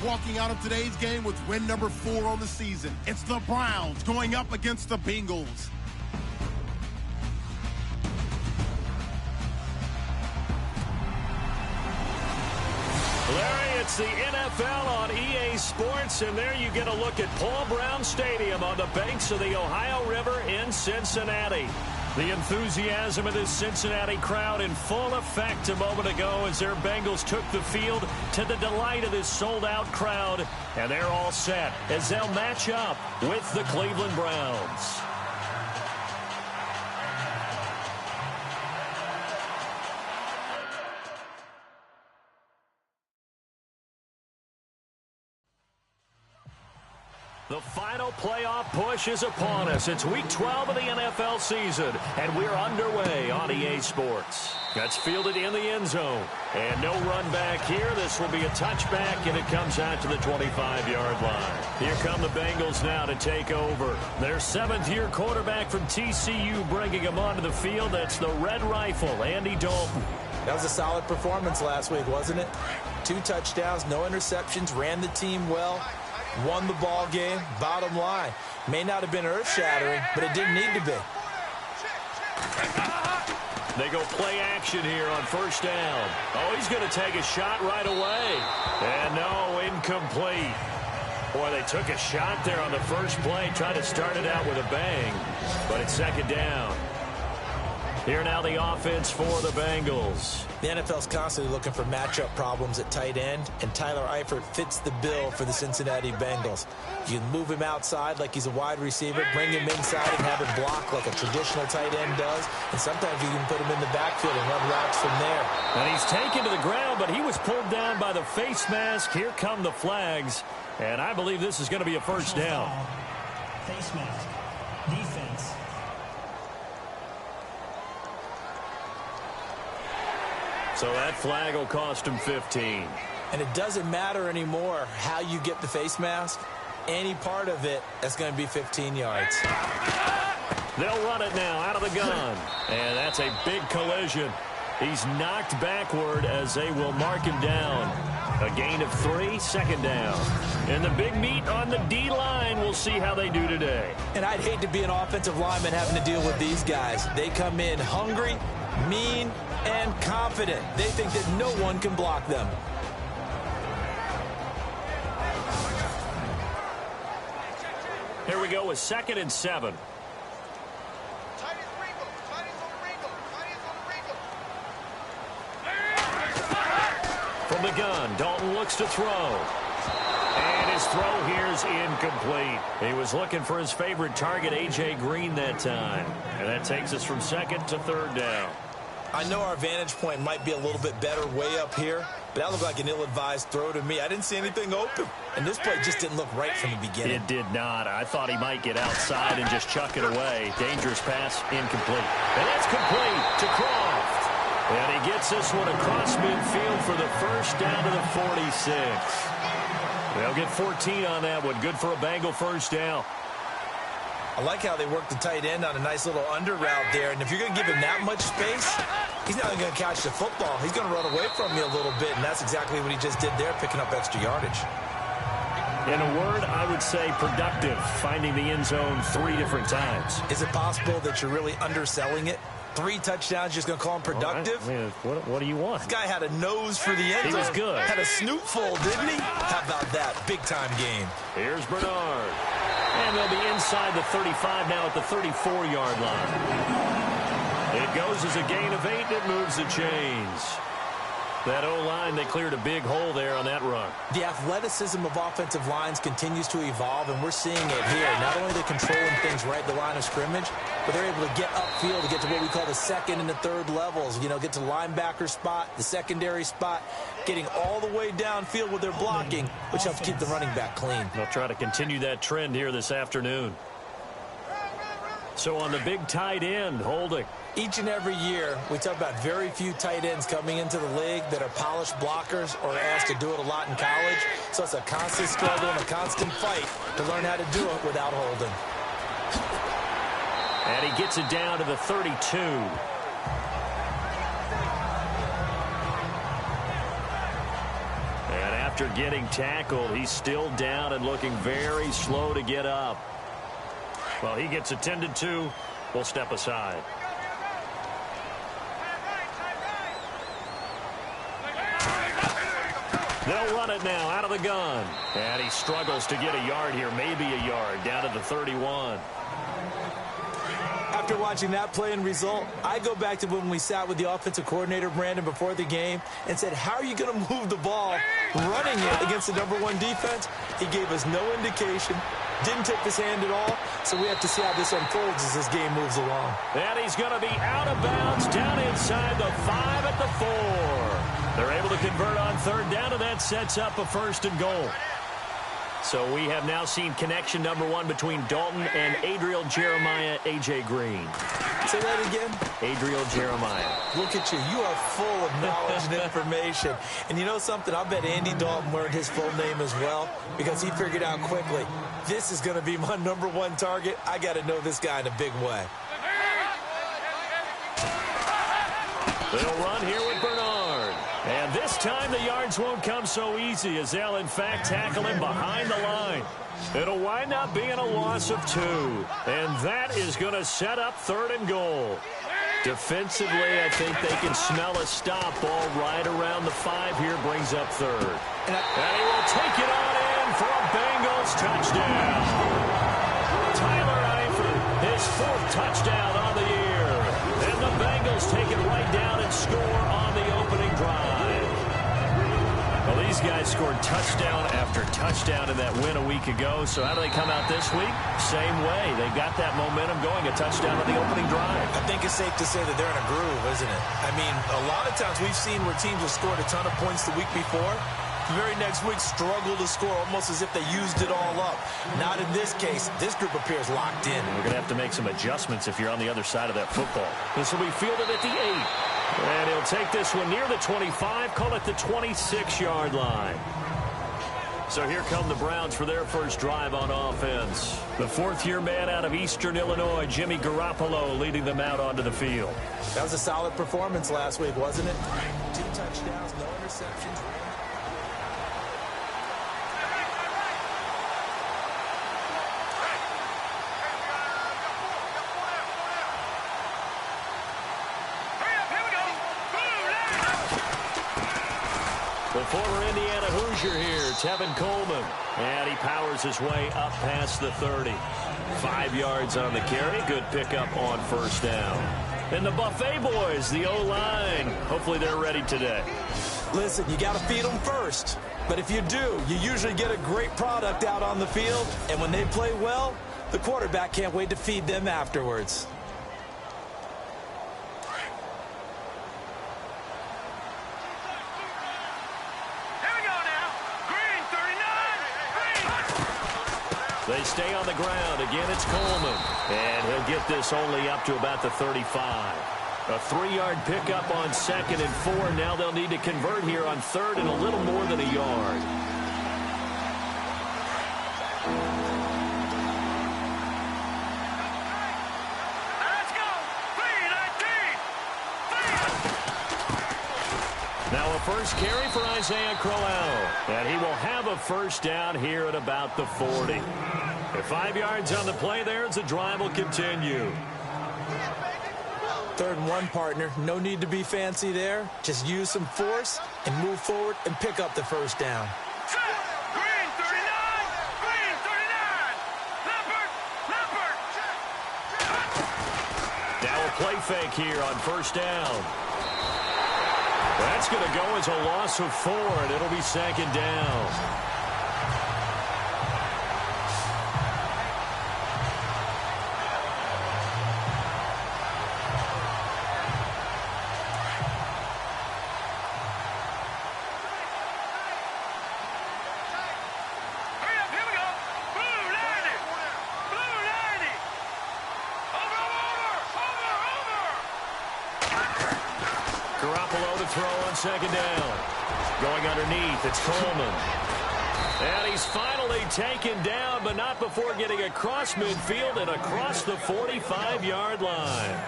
walking out of today's game with win number 4 on the season. It's the Browns going up against the Bengals. Larry, it's the NFL on EA Sports, and there you get a look at Paul Brown Stadium on the banks of the Ohio River in Cincinnati. The enthusiasm of this Cincinnati crowd in full effect a moment ago as their Bengals took the field to the delight of this sold-out crowd. And they're all set as they'll match up with the Cleveland Browns. The final playoff push is upon us. It's Week 12 of the NFL season, and we're underway on EA Sports. That's fielded in the end zone. And no run back here. This will be a touchback, and it comes out to the 25-yard line. Here come the Bengals now to take over. Their seventh-year quarterback from TCU bringing him onto the field. That's the Red Rifle, Andy Dalton. That was a solid performance last week, wasn't it? 2 touchdowns, no interceptions, ran the team well. Won the ball game. Bottom line, may not have been earth-shattering, but it didn't need to be. They go play action here on first down. Oh, he's going to take a shot right away. And no, incomplete. Boy, they took a shot there on the first play, tried to start it out with a bang, but it's second down. Here now the offense for the Bengals. The NFL's constantly looking for matchup problems at tight end, and Tyler Eifert fits the bill for the Cincinnati Bengals. You can move him outside like he's a wide receiver, bring him inside and have him block like a traditional tight end does, and sometimes you can put him in the backfield and run routes from there. And he's taken to the ground, but he was pulled down by the face mask. Here come the flags, and I believe this is going to be a first down. Face mask. Defense. So that flag will cost him 15. And it doesn't matter anymore how you get the face mask. Any part of it, that's going to be 15 yards. They'll run it now out of the gun. And that's a big collision. He's knocked backward as they will mark him down. A gain of 3, second down. And the big meat on the D-line, we'll see how they do today. And I'd hate to be an offensive lineman having to deal with these guys. They come in hungry, mean, and confident. They think that no one can block them. Here we go with 2nd and 7. From the gun, Dalton looks to throw. And his throw here is incomplete. He was looking for his favorite target, A.J. Green, that time. And that takes us from 2nd to 3rd down. I know our vantage point might be a little bit better way up here, but that looked like an ill-advised throw to me. I didn't see anything open. And this play just didn't look right from the beginning. It did not. I thought he might get outside and just chuck it away. Dangerous pass, incomplete. And that's complete to Croft. And he gets this one across midfield for the first down to the 46. They'll get 14 on that one. Good for a Bengal first down. I like how they work the tight end on a nice little under route there. And if you're going to give him that much space, he's not only going to catch the football, he's going to run away from you a little bit. And that's exactly what he just did there, picking up extra yardage. In a word, I would say productive, finding the end zone 3 different times. Is it possible that you're really underselling it? 3 touchdowns, just going to call him productive? Right. I mean, what do you want? This guy had a nose for the end zone. He was good. Had a snoot full, didn't he? How about that? Big-time game. Here's Bernard. And they'll be inside the 35 now at the 34-yard line. It goes as a gain of 8. It moves the chains. That O-line, they cleared a big hole there on that run. The athleticism of offensive lines continues to evolve, and we're seeing it here. Not only are they controlling things right at the line of scrimmage, but they're able to get upfield to get to what we call the 2nd and the 3rd levels. You know, get to the linebacker spot, the secondary spot, getting all the way downfield with their blocking, which helps keep the running back clean. They'll try to continue that trend here this afternoon. So on the big tight end, holding. Each and every year, we talk about very few tight ends coming into the league that are polished blockers or asked to do it a lot in college. So it's a constant struggle and a constant fight to learn how to do it without holding. And he gets it down to the 32. And after getting tackled, he's still down and looking very slow to get up. Well, he gets attended to. We'll step aside. They'll run it now out of the gun. And he struggles to get a yard here, maybe a yard, down to the 31. After watching that play and result, I go back to when we sat with the offensive coordinator, Brandon, before the game and said, how are you going to move the ball running it against the #1 defense? He gave us no indication, didn't tip his hand at all, so we have to see how this unfolds as this game moves along. And he's going to be out of bounds down inside the 5 at the 4. They're able to convert on third down, and that sets up a 1st and goal. So we have now seen connection #1 between Dalton and Adriel Jeremiah, A.J. Green. Say that again? Adriel Jeremiah. Look at you. You are full of knowledge and information. And you know something? I bet Andy Dalton learned his full name as well because he figured out quickly, this is going to be my #1 target. I got to know this guy in a big way. They'll run here with Bernard. And this time the yards won't come so easy as they'll, in fact, tackle him behind the line. It'll wind up being a loss of 2. And that is going to set up 3rd and goal. Defensively, I think they can smell a stop ball right around the 5 here, brings up 3rd. And he will take it on in for a Bengals touchdown. Tyler Eifert, his 4th touchdown on the year. And the Bengals take it right down and score on the opening drive. Well, these guys scored touchdown after touchdown in that win a week ago. So how do they come out this week? Same way. They got that momentum going, a touchdown on the opening drive. I think it's safe to say that they're in a groove, isn't it? I mean, a lot of times we've seen where teams have scored a ton of points the week before. The very next week struggle to score almost as if they used it all up. Not in this case. This group appears locked in. We're going to have to make some adjustments if you're on the other side of that football. This will be fielded at the 8. And he'll take this one near the 25, call it the 26-yard line. So here come the Browns for their first drive on offense. The 4th-year man out of Eastern Illinois, Jimmy Garoppolo, leading them out onto the field. That was a solid performance last week, wasn't it? 2 touchdowns, no interceptions. The former Indiana Hoosier here, Tevin Coleman. And he powers his way up past the 30. 5 yards on the carry. Good pickup on 1st down. And the Buffet boys, the O-line. Hopefully they're ready today. Listen, you got to feed them first. But if you do, you usually get a great product out on the field. And when they play well, the quarterback can't wait to feed them afterwards. They stay on the ground. Again, it's Coleman. And he'll get this only up to about the 35. A 3-yard pickup on 2nd and 4. Now they'll need to convert here on 3rd and a little more than a yard. Let's go. 3-19. Now a first carry for Isaiah Crowell. And he will have a 1st down here at about the 40. 5 yards on the play there as the drive will continue. 3rd and 1, partner. No need to be fancy there. Just use some force and move forward and pick up the 1st down. Green 39. Green 39. Leopard. Now a play fake here on 1st down. That's going to go as a loss of 4, and it'll be 2nd down. Throw on 2nd down. Going underneath, it's Coleman. And he's finally taken down, but not before getting across midfield and across the 45-yard line.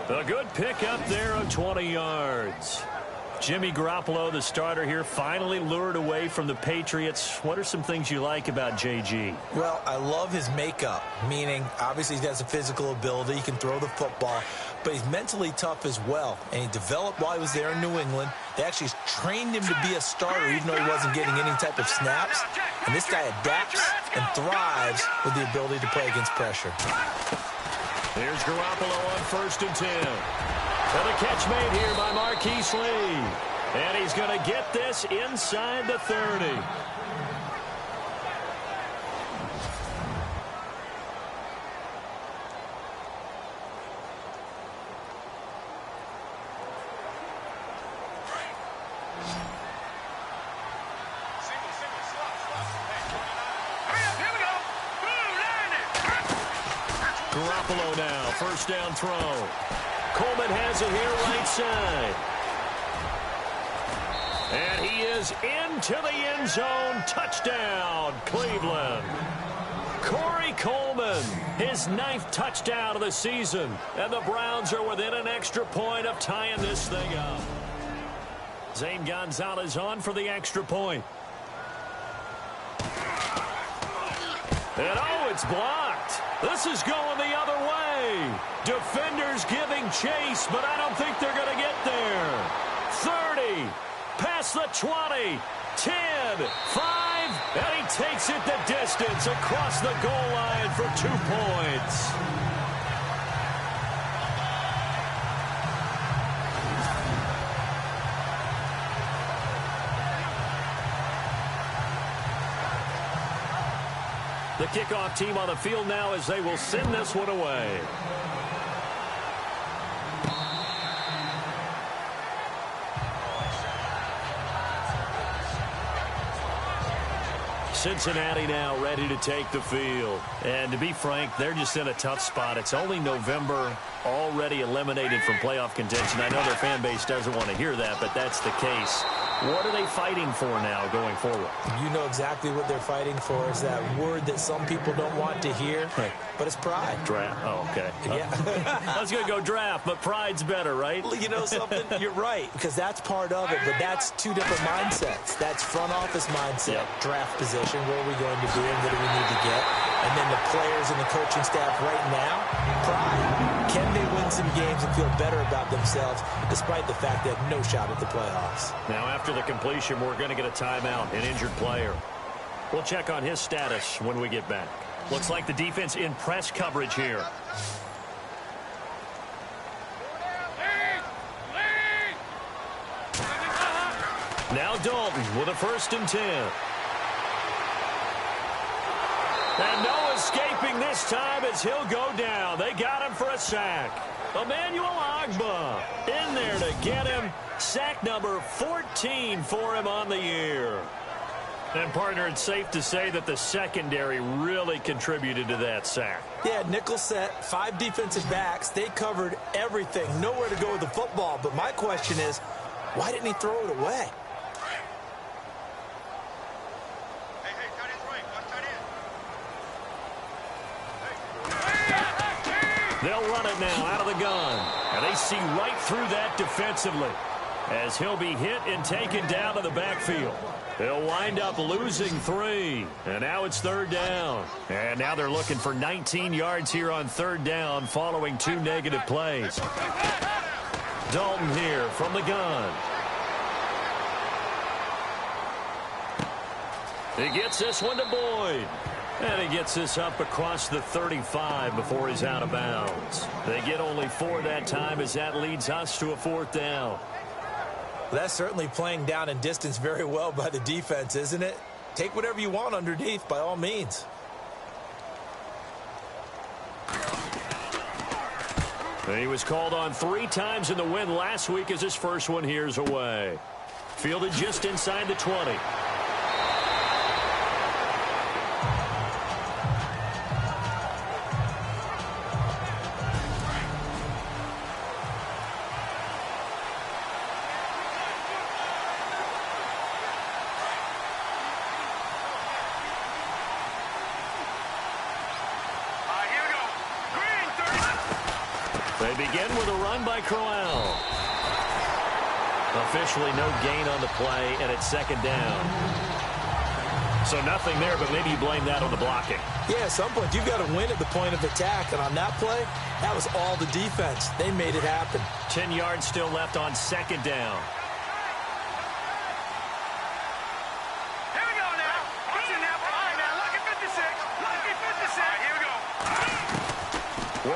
A good pickup there of 20 yards. Jimmy Garoppolo, the starter here, finally lured away from the Patriots. What are some things you like about JG? Well, I love his makeup, meaning obviously he has a physical ability. He can throw the football, but he's mentally tough as well. And he developed while he was there in New England. They actually trained him to be a starter even though he wasn't getting any type of snaps. And this guy adapts and thrives with the ability to play against pressure. Here's Garoppolo on 1st and 10. And the catch made here by Marquise Lee. And he's going to get this inside the 30. Garoppolo now, 1st down throw. Coleman has it here right side. And he is into the end zone. Touchdown, Cleveland. Corey Coleman, his 9th touchdown of the season. And the Browns are within an extra point of tying this thing up. Zane Gonzalez on for the extra point. And oh, it's blocked. This is going the other way. Defenders giving chase, but I don't think they're going to get there. 30, past the 20, 10, 5, and he takes it the distance across the goal line for 2 points. The kickoff team on the field now as they will send this one away. Cincinnati now ready to take the field. And to be frank, they're just in a tough spot. It's only November, already eliminated from playoff contention. I know their fan base doesn't want to hear that, but that's the case. What are they fighting for now going forward? You know exactly what they're fighting for. Is that word that some people don't want to hear, but it's pride. Draft. Oh, okay. Yeah. I was going to go draft, but pride's better, right? You know something? You're right, because that's part of it, but that's two different mindsets. That's front office mindset, draft position, where are we going to be and what do we need to get? And then the players and the coaching staff right now, pride. Can they win some games and feel better about themselves despite the fact they have no shot at the playoffs? Now, after the completion, we're going to get a timeout, an injured player. We'll check on his status when we get back. Looks like the defense in press coverage here. Now Dalton with a 1st and 10. And no escaping this time as he'll go down. They got him for a sack. Emmanuel Ogbah in there to get him. Sack number 14 for him on the year. And, partner, it's safe to say that the secondary really contributed to that sack. Yeah, nickel set, 5 defensive backs. They covered everything. Nowhere to go with the football. But my question is, why didn't he throw it away? They'll run it now out of the gun. And they see right through that defensively as he'll be hit and taken down to the backfield. They'll wind up losing 3. And now it's 3rd down. And now they're looking for 19 yards here on 3rd down following 2 negative plays. Dalton here from the gun. He gets this one to Boyd. And he gets this up across the 35 before he's out of bounds. They get only 4 that time as that leads us to a 4th down. That's certainly playing down and distance very well by the defense, isn't it? Take whatever you want underneath by all means. And he was called on 3 times in the win last week as his first one here's away. Fielded just inside the 20. They begin with a run by Crowell. Officially no gain on the play, and it's second down. So nothing there, but maybe you blame that on the blocking. Yeah, at some point, you've got to win at the point of attack. And on that play, that was all the defense. They made it happen. 10 yards still left on second down. Here we go now. Watch it now. All right, now. Lucky 56. Lucky 56. All right, here we go.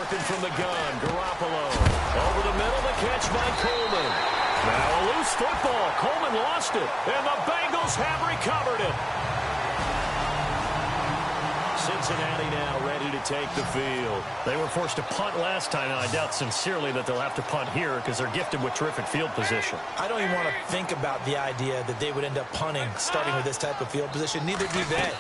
Working from the gun, Garoppolo. Over the middle, the catch by Coleman. Now a loose football. Coleman lost it, and the Bengals have recovered it. Cincinnati now ready to take the field. They were forced to punt last time, and I doubt sincerely that they'll have to punt here because they're gifted with terrific field position. I don't even want to think about the idea that they would end up punting starting with this type of field position. Neither do they.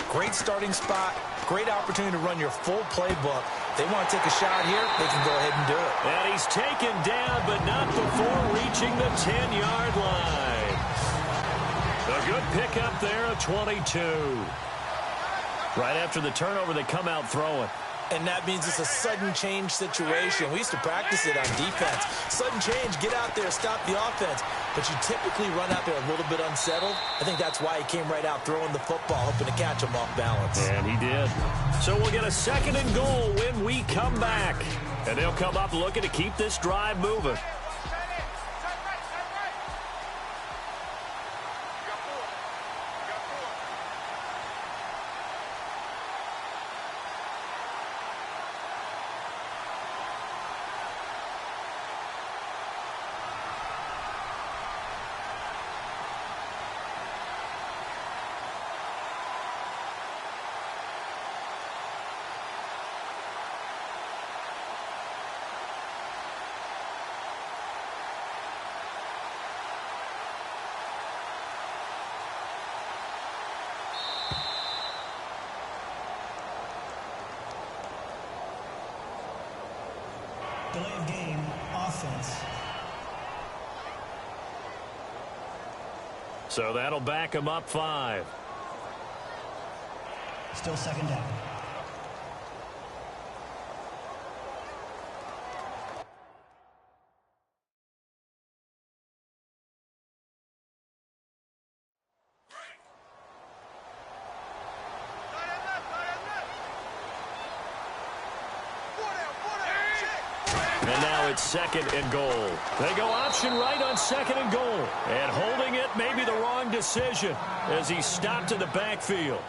Great starting spot, great opportunity to run your full playbook. They want to take a shot here, they can go ahead and do it. And he's taken down, but not before reaching the 10-yard line. A good pickup there of 22. Right after the turnover, they come out throwing. And that means it's a sudden change situation. We used to practice it on defense. Sudden change, get out there, stop the offense. But you typically run out there a little bit unsettled. I think that's why he came right out throwing the football, hoping to catch him off balance. And he did. So we'll get a second and goal when we come back. And they'll come up looking to keep this drive moving. Delay of game, offense. So that'll back him up 5. Still second down. And now it's second and goal. They go option right on second and goal. And holding it may be the wrong decision as he stopped in the backfield.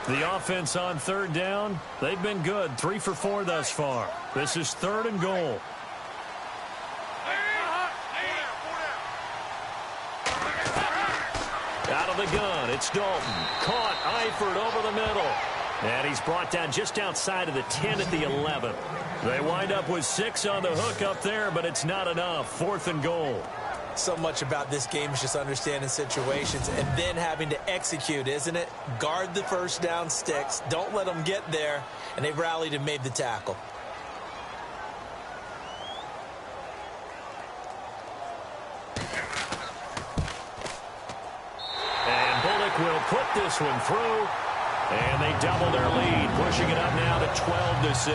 The offense on third down, they've been good. 3 for 4 thus far. This is third and goal. Out of the gun, it's Dalton. Caught, Eifert over the middle. And he's brought down just outside of the 10 at the 11. They wind up with 6 on the hook up there, but it's not enough. 4th and goal. So much about this game is just understanding situations and then having to execute, isn't it? Guard the first down sticks. Don't let them get there. And they've rallied and made the tackle. And Bullock will put this one through. And they double their lead, pushing it up now to 12-6.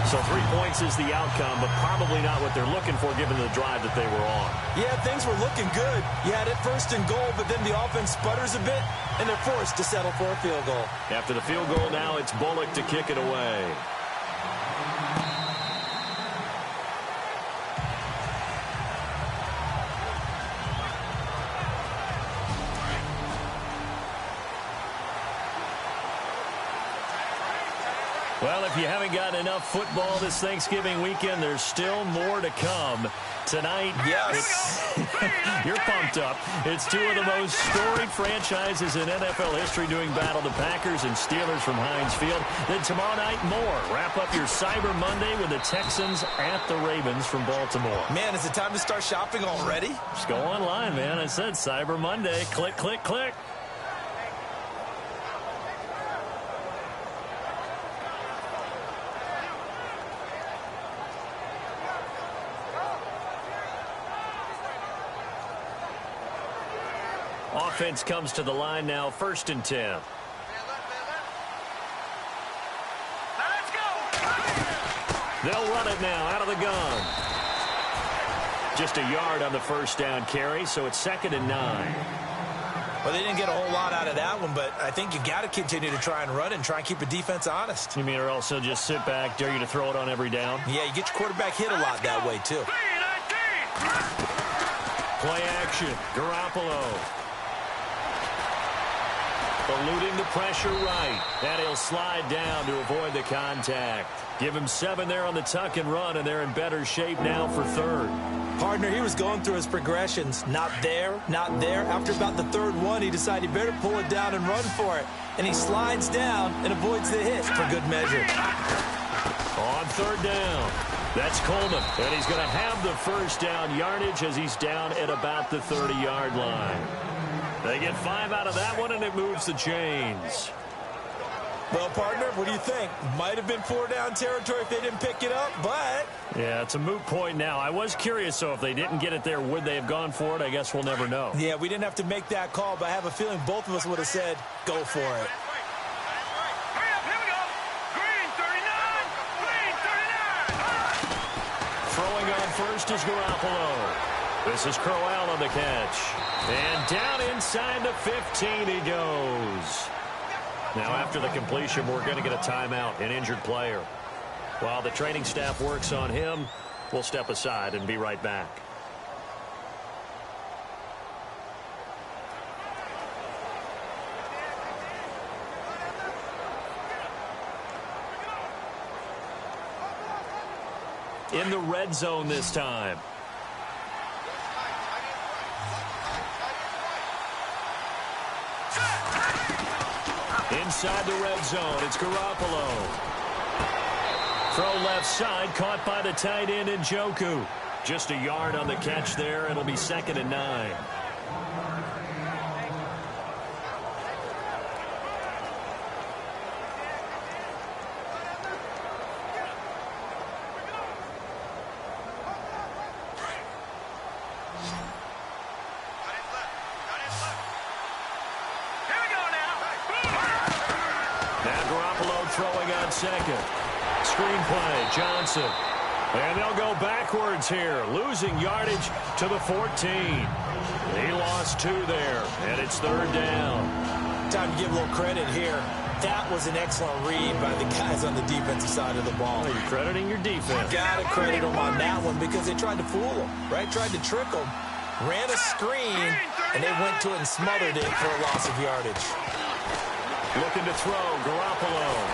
So 3 points is the outcome, but probably not what they're looking for given the drive that they were on. Yeah, things were looking good. You had it first and goal, but then the offense sputters a bit, and they're forced to settle for a field goal. After the field goal, now it's Bullock to kick it away. Well, if you haven't gotten enough football this Thanksgiving weekend, there's still more to come. Tonight, yes, you're pumped up. It's 2 of the most storied franchises in NFL history doing battle, the Packers and Steelers from Heinz Field. Then tomorrow night, more. Wrap up your Cyber Monday with the Texans at the Ravens from Baltimore. Man, is it time to start shopping already? Just go online, man. I said Cyber Monday. Click, click, click. Offense comes to the line now, 1st and 10. Let's go. They'll run it now out of the gun. Just a yard on the first down carry, so it's 2nd and 9. Well, they didn't get a whole lot out of that one, but I think you got to continue to try and run and try and keep the defense honest. You mean or else they'll just sit back, dare you to throw it on every down? Yeah, you get your quarterback hit a lot that way, too. Play action, Garoppolo. Eluding the pressure right. And he'll slide down to avoid the contact. Give him 7 there on the tuck and run, and they're in better shape now for 3rd. Partner, he was going through his progressions. Not there, not there. After about the 3rd one, he decided he better pull it down and run for it. And he slides down and avoids the hit for good measure. On 3rd down, that's Coleman. And he's going to have the first down yardage as he's down at about the 30-yard line. They get 5 out of that one, and it moves the chains. Well, partner, what do you think? Might have been 4-down territory if they didn't pick it up, but... Yeah, it's a moot point now. I was curious, so if they didn't get it there, would they have gone for it? I guess we'll never know. Yeah, we didn't have to make that call, but I have a feeling both of us would have said, go for it. Hurry up, here we go. Green 39. Green 39. Throwing on first is Garoppolo. This is Crowell on the catch. And down inside the 15 he goes. Now, after the completion, we're going to get a timeout, an injured player. While the training staff works on him, we'll step aside and be right back. In the red zone this time. Inside the red zone, it's Garoppolo. Throw left side, caught by the tight end Njoku. Just a yard on the catch there. It'll be 2nd and 9. Throwing on 2nd. Screenplay, Johnson. And they'll go backwards here, losing yardage to the 14. He lost 2 there, and it's 3rd down. Time to give a little credit here. That was an excellent read by the guys on the defensive side of the ball. You're crediting your defense. Got to credit them on that one because they tried to fool them, right? Tried to trick them. Ran a screen, and they went to it and smothered it for a loss of yardage. Looking to throw, Garoppolo.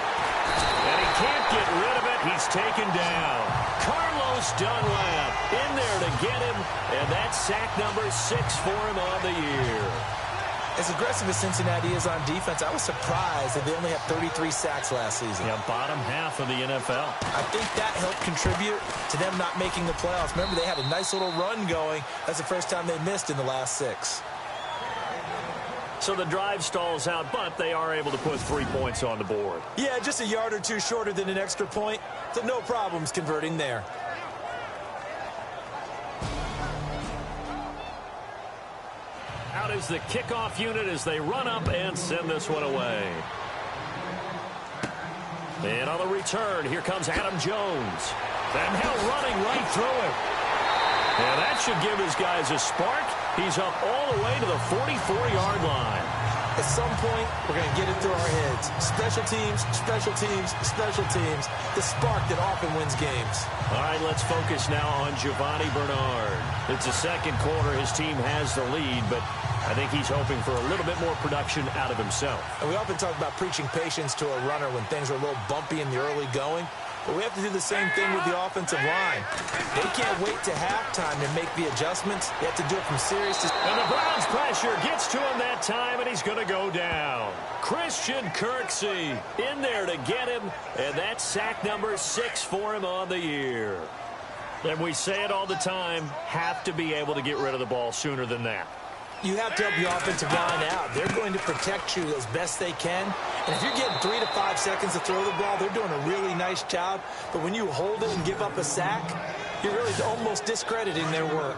And he can't get rid of it. He's taken down. Carlos Dunlap in there to get him. And that's sack number 6 for him on the year. As aggressive as Cincinnati is on defense, I was surprised that they only had 33 sacks last season. Yeah, bottom half of the NFL. I think that helped contribute to them not making the playoffs. Remember, they had a nice little run going. That's the first time they missed in the last 6. So the drive stalls out, but they are able to put 3 points on the board. Yeah, just a yard or 2 shorter than an extra point. So no problems converting there. Out is the kickoff unit as they run up and send this one away. And on the return, here comes Adam Jones. And now running right through it. And that should give his guys a spark. He's up all the way to the 44-yard line. At some point, we're going to get it through our heads. Special teams, special teams, special teams. The spark that often wins games. All right, let's focus now on Giovanni Bernard. It's the second quarter. His team has the lead, but I think he's hoping for a little bit more production out of himself. And we often talk about preaching patience to a runner when things are a little bumpy in the early going. But we have to do the same thing with the offensive line. They can't wait to halftime to make the adjustments. They have to do it from series to... And the Browns pressure gets to him that time, and he's going to go down. Christian Kirksey in there to get him, and that's sack number 6 for him on the year. And we say it all the time, have to be able to get rid of the ball sooner than that. You have to help your offensive line out. They're going to protect you as best they can. And if you're getting 3 to 5 seconds to throw the ball, they're doing a really nice job. But when you hold it and give up a sack, you're really almost discrediting their work.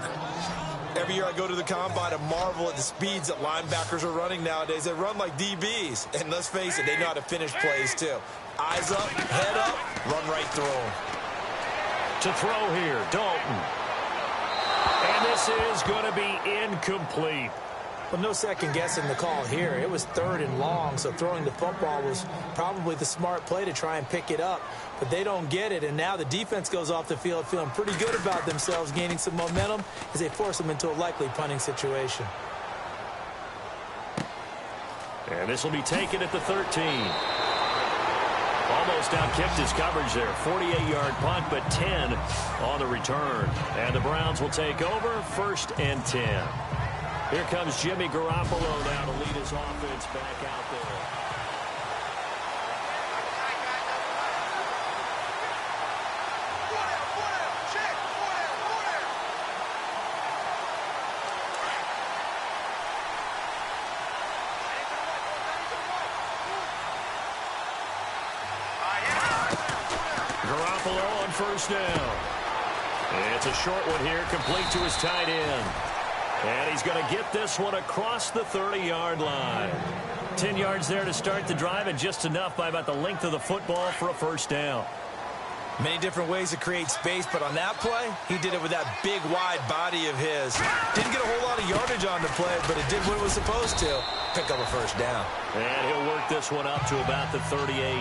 Every year I go to the combine and marvel at the speeds that linebackers are running nowadays. They run like DBs. And let's face it, they know how to finish plays too. Eyes up, head up, run right through them. To throw here, Dalton. And this is going to be incomplete. Well, no second guessing the call here. It was 3rd and long, so throwing the football was probably the smart play to try and pick it up. But they don't get it, and now the defense goes off the field feeling pretty good about themselves, gaining some momentum as they force them into a likely punting situation. And this will be taken at the 13. Almost outkicked his coverage there. 48-yard punt, but 10 on the return. And the Browns will take over, 1st and 10. Here comes Jimmy Garoppolo now to lead his offense back out there. Garoppolo on 1st down. It's a short one here, complete to his tight end. And he's going to get this one across the 30-yard line. 10 yards there to start the drive, and just enough by about the length of the football for a 1st down. Many different ways to create space, but on that play, he did it with that big, wide body of his. Didn't get a whole lot of yardage on the play, but it did what it was supposed to. Pick up a 1st down. And he'll work this one up to about the 38.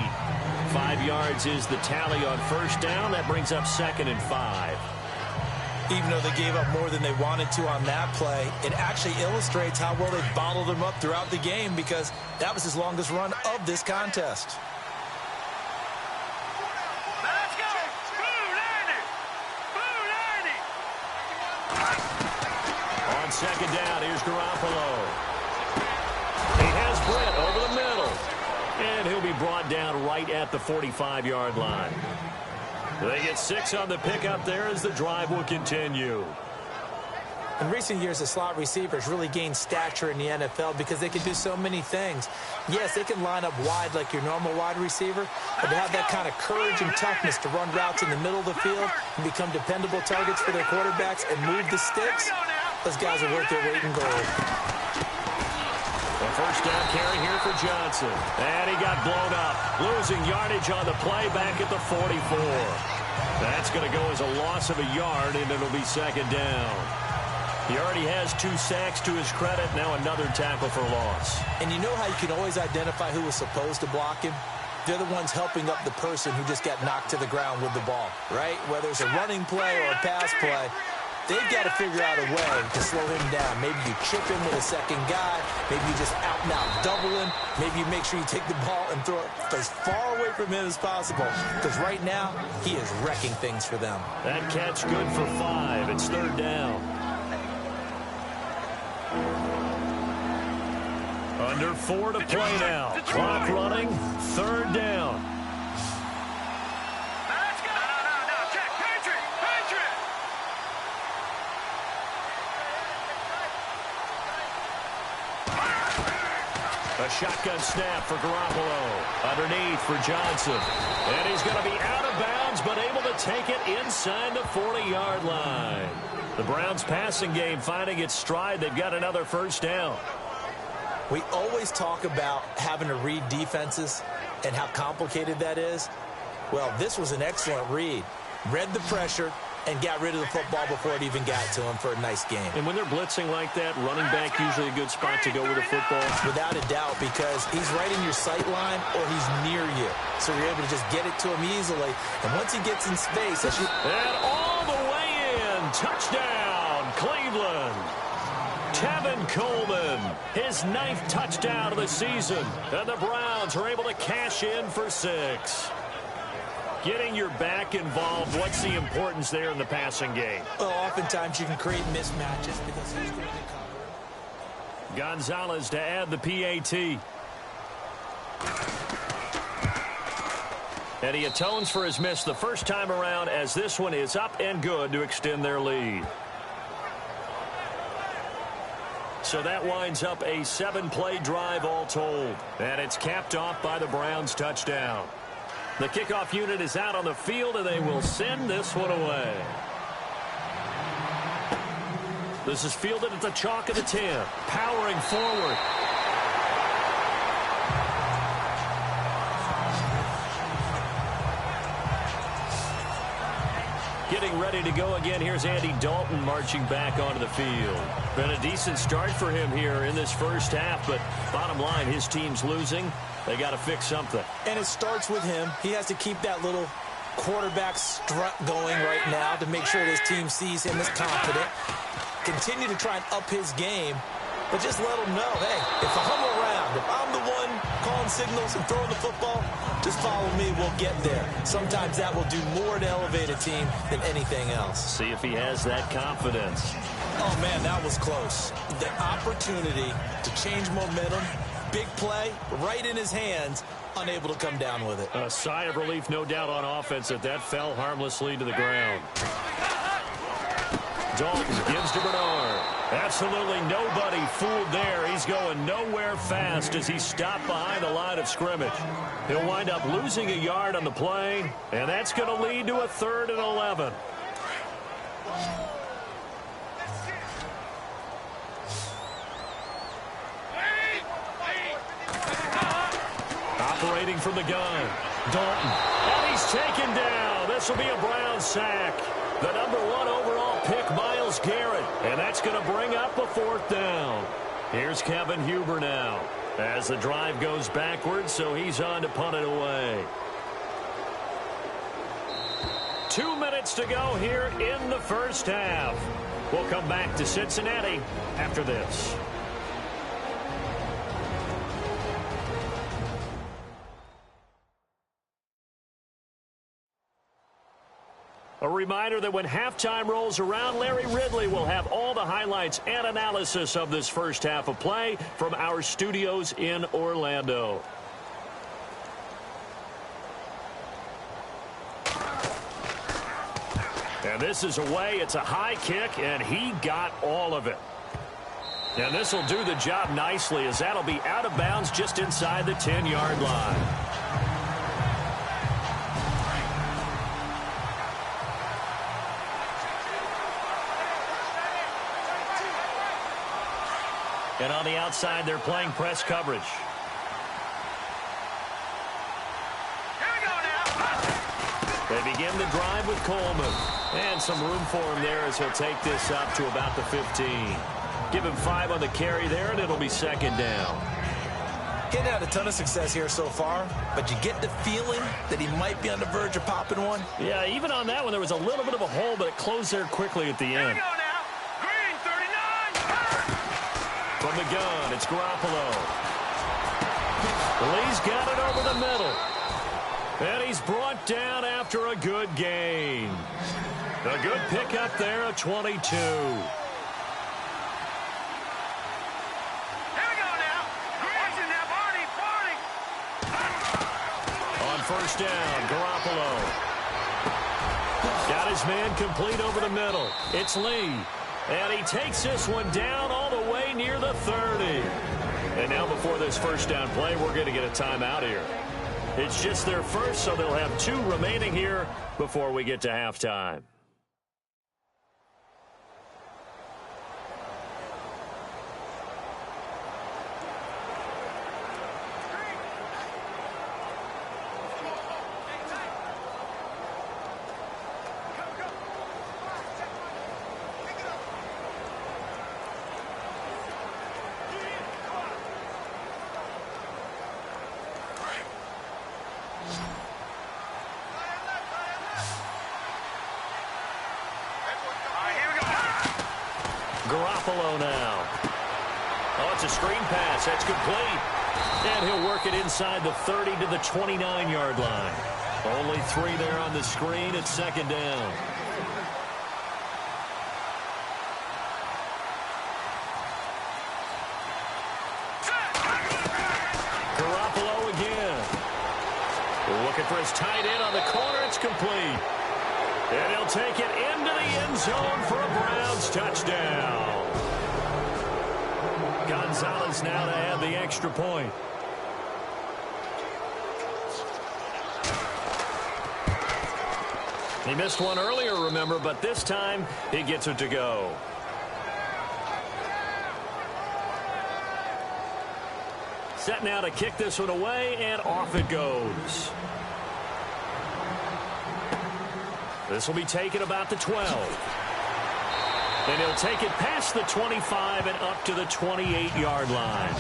5 yards is the tally on 1st down. That brings up 2nd and 5. Even though they gave up more than they wanted to on that play, it actually illustrates how well they bottled him up throughout the game, because that was his longest run of this contest. Let's go! Boo, Lanny! Boo, Lanny! On 2nd down, here's Garoppolo. He has Brett over the middle. And he'll be brought down right at the 45-yard line. They get 6 on the pickup there as the drive will continue. In recent years, the slot receivers really gained stature in the NFL because they can do so many things. Yes, they can line up wide like your normal wide receiver, but to have that kind of courage and toughness to run routes in the middle of the field and become dependable targets for their quarterbacks and move the sticks, those guys are worth their weight in gold. A 1st down carry here for Johnson. And he got blown up. Losing yardage on the play back at the 44. That's going to go as a loss of a yard, and it'll be 2nd down. He already has 2 sacks to his credit. Now another tackle for loss. And you know how you can always identify who was supposed to block him? They're the ones helping up the person who just got knocked to the ground with the ball, right? Whether it's a running play or a pass play, they've got to figure out a way to slow him down. Maybe you chip him with a 2nd guy. Maybe you just out-and-out double him. Maybe you make sure you take the ball and throw it as far away from him as possible. Because right now, he is wrecking things for them. That catch good for 5. It's 3rd down. Under 4 to play now. Clock running. 3rd down. Let's go! No. Check. Patriot! Patriot! A shotgun snap for Garoppolo. Underneath for Johnson. And he's going to be out of bounds, but able to take it inside the 40-yard line. The Browns passing game finding its stride. They've got another 1st down. We always talk about having to read defenses and how complicated that is. Well, this was an excellent read. Read the pressure and got rid of the football before it even got to him for a nice game. And when they're blitzing like that, running back usually a good spot to go with the football. Without a doubt, because he's right in your sight line or he's near you. So you're able to just get it to him easily. And once he gets in space, and all the way in. Touchdown, Cleveland. Tevin Coleman, his 9th touchdown of the season. And the Browns are able to cash in for 6. Getting your back involved, what's the importance there in the passing game? Well, oftentimes you can create mismatches because who's going to cover? Gonzalez to add the PAT. And he atones for his miss the first time around, as this one is up and good to extend their lead. So that winds up a 7-play drive all told. And it's capped off by the Browns' touchdown. The kickoff unit is out on the field, and they will send this one away. This is fielded at the chalk of the 10. Powering forward. getting ready to go again. Here's Andy Dalton marching back onto the field. Been a decent start for him here in this first half, but bottom line, his team's losing. They got to fix something. And it starts with him. He has to keep that little quarterback strut going right now to make sure his team sees him as confident. Continue to try and up his game, but just let him know, hey, if I'm around, if I'm the one calling signals and throwing the football, just follow me, we'll get there. Sometimes that will do more to elevate a team than anything else. See if he has that confidence. Oh, man, that was close. The opportunity to change momentum, big play, right in his hands, unable to come down with it. A sigh of relief, no doubt, on offense that fell harmlessly to the ground. Dalton gives to Bernard. Absolutely nobody fooled there. He's going nowhere fast as he stopped behind the line of scrimmage. He'll wind up losing a yard on the play, and that's going to lead to a 3rd and 11. Operating from the gun, Dalton. And he's taken down. This will be a Brown sack. The number 1 overall pick, Myles Garrett. And that's going to bring up a 4th down. Here's Kevin Huber now as the drive goes backwards, so he's on to punt it away. 2 minutes to go here in the first half. We'll come back to Cincinnati after this. A reminder that when halftime rolls around, Larry Ridley will have all the highlights and analysis of this first half of play from our studios in Orlando. And this is away. It's a high kick, and he got all of it. And this will do the job nicely, as that'll be out of bounds just inside the 10-yard line. And on the outside, they're playing press coverage. Here we go now. They begin the drive with Coleman. And some room for him there as he'll take this up to about the 15. Give him 5 on the carry there, and it'll be 2nd down. Getting had a ton of success here so far, but you get the feeling that he might be on the verge of popping one. Yeah, even on that one, there was a little bit of a hole, but it closed there quickly at the Here we end. go now. Green, 39. From the gun, it's Garoppolo. Lee's got it over the middle. And he's brought down after a good gain. A good pickup there at 22. First down, Garoppolo. Got his man complete over the middle. It's Lee. And he takes this one down all the way near the 30. And now before this first down play, we're going to get a timeout here. It's just their first, so they'll have 2 remaining here before we get to halftime. Garoppolo now. Oh, it's a screen pass. That's complete. And he'll work it inside the 30 to the 29-yard line. Only 3 there on the screen. It's 2nd down. Garoppolo again. Looking for his tight end on the corner. It's complete. And he'll take it into the end zone for a Browns touchdown. Gonzalez now to add the extra point. He missed one earlier, remember, but this time he gets it to go. Set now to kick this one away, and off it goes. This will be taken about the 12. And he'll take it past the 25 and up to the 28-yard line.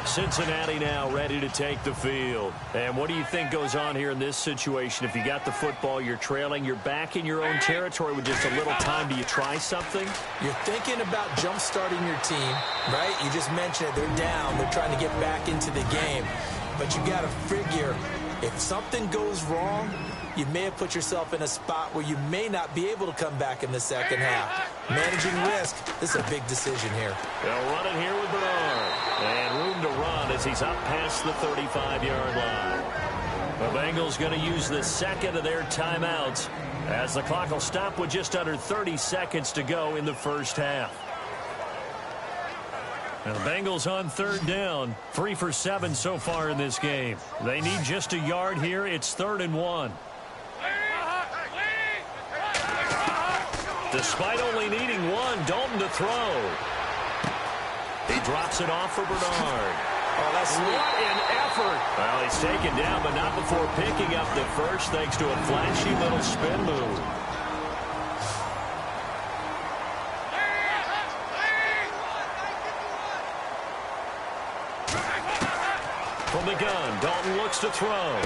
Cincinnati now ready to take the field. And what do you think goes on here in this situation? If you got the football, you're trailing, you're back in your own territory with just a little time. Do you try something? You're thinking about jump-starting your team, right? You just mentioned it. They're down. They're trying to get back into the game. But you got to figure, if something goes wrong, you may have put yourself in a spot where you may not be able to come back in the second half. Managing risk, this is a big decision here. They'll run it here with Bernard. And room to run as he's up past the 35-yard line. The Bengals going to use the second of their timeouts as the clock will stop with just under 30 seconds to go in the first half. And the Bengals on third down, 3 for 7 so far in this game. They need just a yard here. It's 3rd and 1. Despite only needing one, Dalton to throw. He drops it off for Bernard. Oh, that's sweet. What an effort. Well, he's taken down, but not before picking up the first thanks to a flashy little spin move. From the gun, Dalton looks to throw.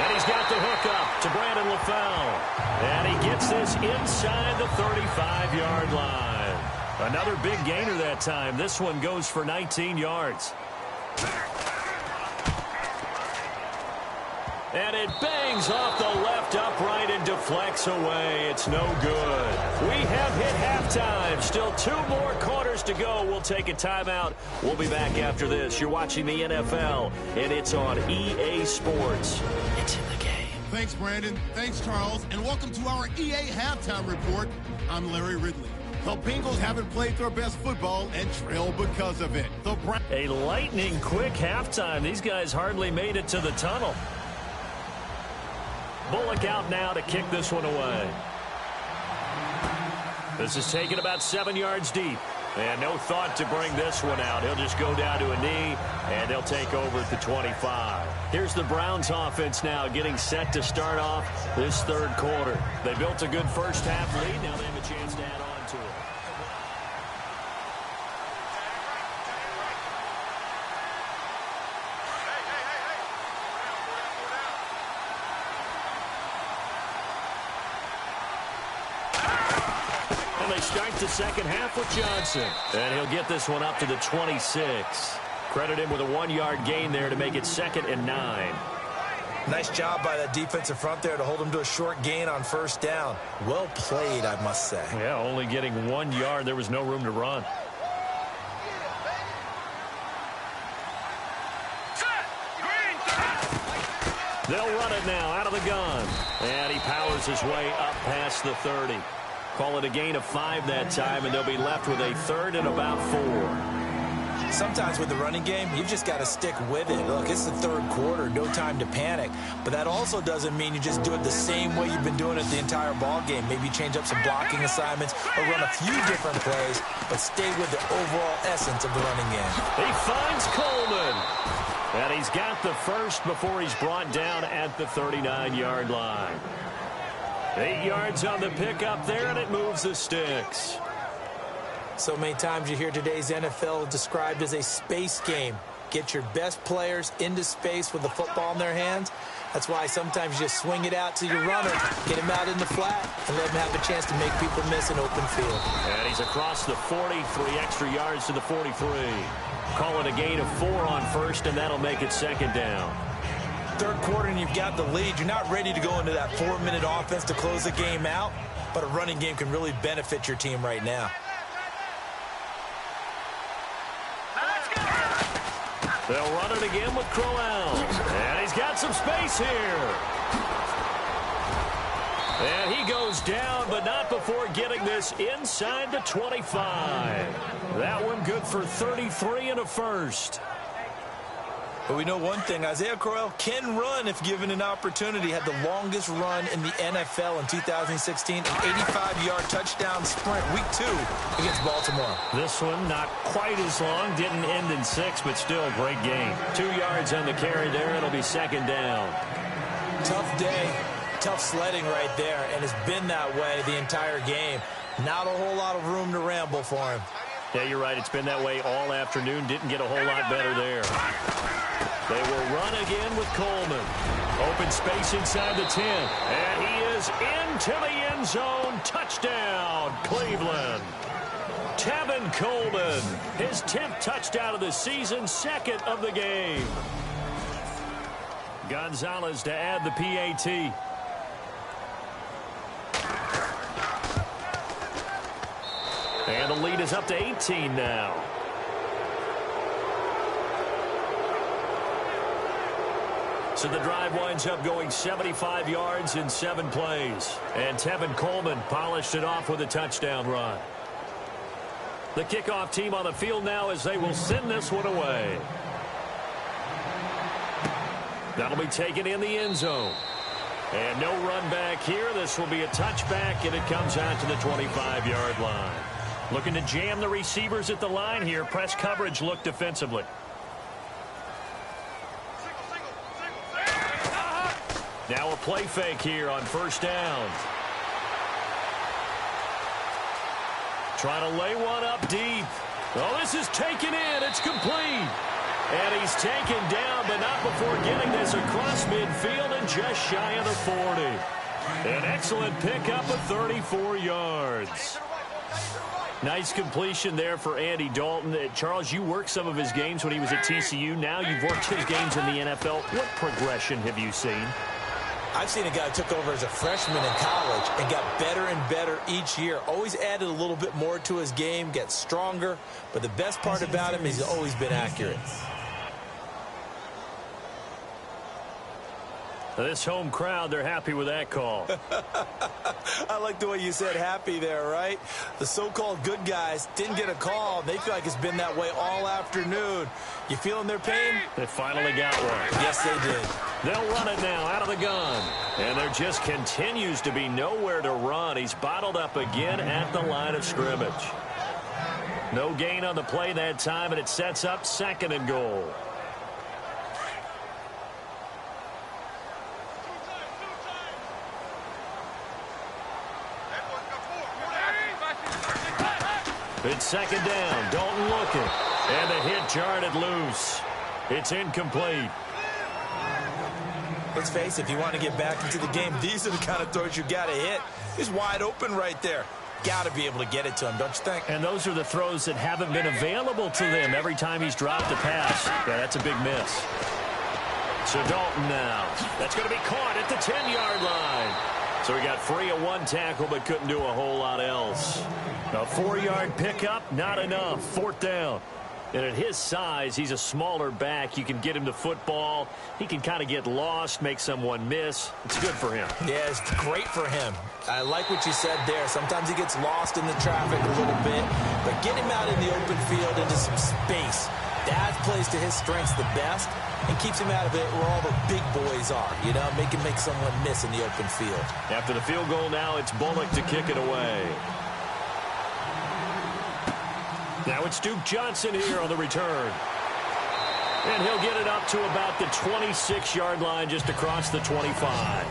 And he's got the hook up to Brandon LaFell. And he gets this inside the 35-yard line. Another big gainer that time. This one goes for 19 yards. And it bangs off the left upright and deflects away. It's no good. We have hit halftime. Still 2 more quarters to go. We'll take a timeout. We'll be back after this. You're watching the NFL, and it's on EA Sports. It's in the game. Thanks, Brandon. Thanks, Charles. And welcome to our EA Halftime Report. I'm Larry Ridley. The Bengals haven't played their best football and trail because of it. A lightning quick halftime. These guys hardly made it to the tunnel. Bullock out now to kick this one away. This is taken about 7 yards deep. And no thought to bring this one out. He'll just go down to a knee, and they'll take over at the 25. Here's the Browns offense now getting set to start off this third quarter. They built a good first half lead. Now they have a chance to add on to it. Start the second half with Johnson. And he'll get this one up to the 26. Credit him with a 1-yard gain there to make it 2nd and 9. Nice job by that defensive front there to hold him to a short gain on first down. Well played, I must say. Yeah, only getting 1 yard. There was no room to run. They'll run it now out of the gun. And he powers his way up past the 30. Call it a gain of 5 that time, and they'll be left with a 3rd and about 4. Sometimes with the running game, you've just got to stick with it. Look, it's the third quarter, no time to panic. But that also doesn't mean you just do it the same way you've been doing it the entire ball game. Maybe change up some blocking assignments or run a few different plays, but stay with the overall essence of the running game. He finds Coleman. And he's got the first before he's brought down at the 39-yard line. 8 yards on the pickup there, and it moves the sticks. So many times you hear today's NFL described as a space game. Get your best players into space with the football in their hands. That's why sometimes you just swing it out to your runner, get him out in the flat, and let him have a chance to make people miss an open field. And he's across the 40, 3 extra yards to the 43. Call it a gain of 4 on first, and that'll make it 2nd down. Third quarter and you've got the lead. You're not ready to go into that 4-minute offense to close the game out, but a running game can really benefit your team right now. They'll run it again with Crowell. And he's got some space here. And he goes down, but not before getting this inside the 25. That one good for 33 and a first. But we know one thing, Isaiah Crowell can run if given an opportunity. Had the longest run in the NFL in 2016, an 85-yard touchdown sprint, week 2 against Baltimore. This one not quite as long, didn't end in 6, but still a great game. 2 yards on the carry there, it'll be 2nd down. Tough day, tough sledding right there, and it's been that way the entire game. Not a whole lot of room to ramble for him. Yeah, you're right. It's been that way all afternoon. Didn't get a whole lot better there. They will run again with Coleman. Open space inside the 10. And he is into the end zone. Touchdown, Cleveland. Tevin Coleman, his 10th touchdown of the season, 2nd of the game. Gonzalez to add the PAT. And the lead is up to 18 now. So the drive winds up going 75 yards in 7 plays. And Tevin Coleman polished it off with a touchdown run. The kickoff team on the field now as they will send this one away. That'll be taken in the end zone. And no run back here. This will be a touchback, and it comes out to the 25-yard line. Looking to jam the receivers at the line here. Press coverage look defensively. Now a play fake here on first down. Trying to lay one up deep. Oh, this is taken in. It's complete. And he's taken down, but not before getting this across midfield and just shy of the 40. An excellent pickup of 34 yards. Nice completion there for Andy Dalton. Charles, you worked some of his games when he was at TCU. Now you've worked his games in the NFL. What progression have you seen? I've seen a guy who took over as a freshman in college and got better and better each year. Always added a little bit more to his game, gets stronger. But the best part about him is he's always been accurate. This home crowd, they're happy with that call. I like the way you said happy there, right? The so-called good guys didn't get a call. They feel like it's been that way all afternoon. You feeling their pain? They finally got one. Yes, they did. They'll run it now out of the gun. And there just continues to be nowhere to run. He's bottled up again at the line of scrimmage. No gain on the play that time, and it sets up 2nd and goal. It's 2nd down. Dalton looking. And the hit jarred it loose. It's incomplete. Let's face it, if you want to get back into the game, these are the kind of throws you got to hit. He's wide open right there. Got to be able to get it to him, don't you think? And those are the throws that haven't been available to them every time he's dropped a pass. Yeah, that's a big miss. So Dalton now. That's going to be caught at the 10-yard line. So he got free of one tackle but couldn't do a whole lot else. A 4-yard pickup, not enough. 4th down. And at his size, he's a smaller back. You can get him to football. He can kind of get lost, make someone miss. It's good for him. Yeah, it's great for him. I like what you said there. Sometimes he gets lost in the traffic a little bit. But get him out in the open field into some space. That plays to his strengths the best and keeps him out of it where all the big boys are. You know, make him make someone miss in the open field. After the field goal now, it's Bullock to kick it away. Now it's Duke Johnson here on the return. And he'll get it up to about the 26-yard line just across the 25.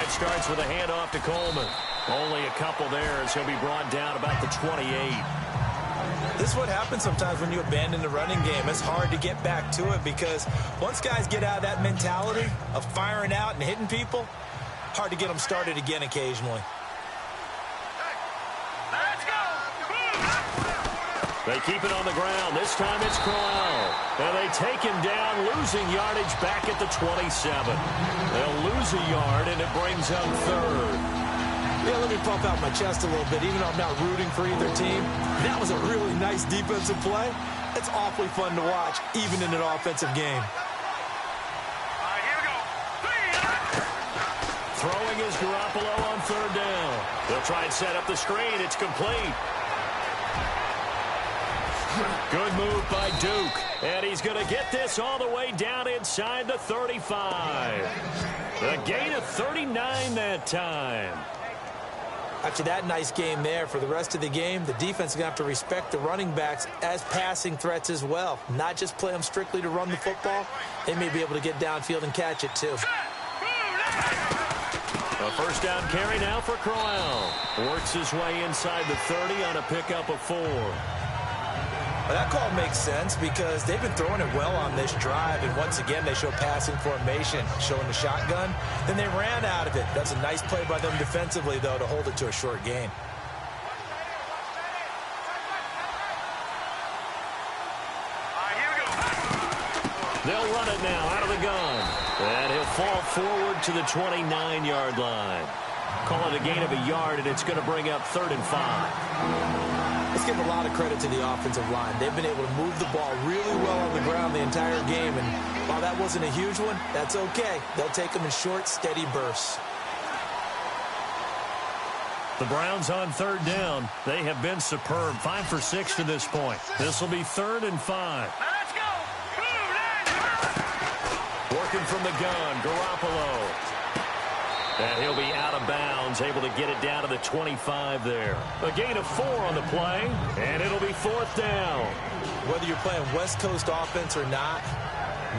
Starts with a handoff to Coleman. Only a couple there as he'll be brought down about the 28. This is what happens sometimes when you abandon the running game. It's hard to get back to it because once guys get out of that mentality of firing out and hitting people, hard to get them started again occasionally. They keep it on the ground. This time it's Crowell. And they take him down, losing yardage back at the 27. They'll lose a yard, and it brings up 3rd. Yeah, let me pump out my chest a little bit, even though I'm not rooting for either team. That was a really nice defensive play. It's awfully fun to watch, even in an offensive game. Throwing is Garoppolo on 3rd down. They'll try and set up the screen. It's complete. Good move by Duke. And he's going to get this all the way down inside the 35. A gain of 39 that time. After that nice game there, for the rest of the game, the defense is going to have to respect the running backs as passing threats as well. Not just play them strictly to run the football. They may be able to get downfield and catch it too. A first down carry now for Crowell. Works his way inside the 30 on a pickup of 4. Well, that call makes sense because they've been throwing it well on this drive, and once again they show passing formation, showing the shotgun. Then they ran out of it. That's a nice play by them defensively, though, to hold it to a short gain. They'll run it now out of the gun. And he'll fall forward to the 29-yard line. Call it a gain of a yard, and it's going to bring up 3rd and 5. Let's give a lot of credit to the offensive line. They've been able to move the ball really well on the ground the entire game, and while that wasn't a huge one, that's okay. They'll take them in short, steady bursts. The Browns on 3rd down. They have been superb. 5 for 6 to this point. This will be 3rd and 5. Let's go. Working from the gun, Garoppolo. And he'll be out of bounds, able to get it down to the 25 there. A gain of 4 on the play, and it'll be 4th down. Whether you're playing West Coast offense or not,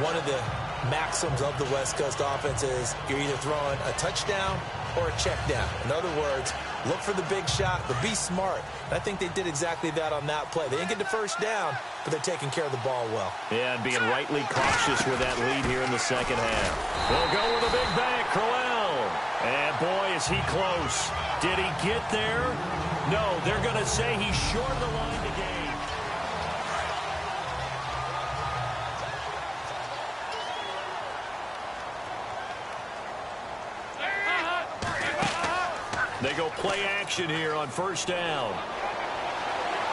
one of the maxims of the West Coast offense is you're either throwing a touchdown or a check down. In other words, look for the big shot, but be smart. And I think they did exactly that on that play. They didn't get the first down, but they're taking care of the ball well. Yeah, and being rightly cautious with that lead here in the second half. They'll go with a big bang, Crowell. And boy, is he close. Did he get there? No, they're going to say he's short of the line to gain. They go play action here on 1st down.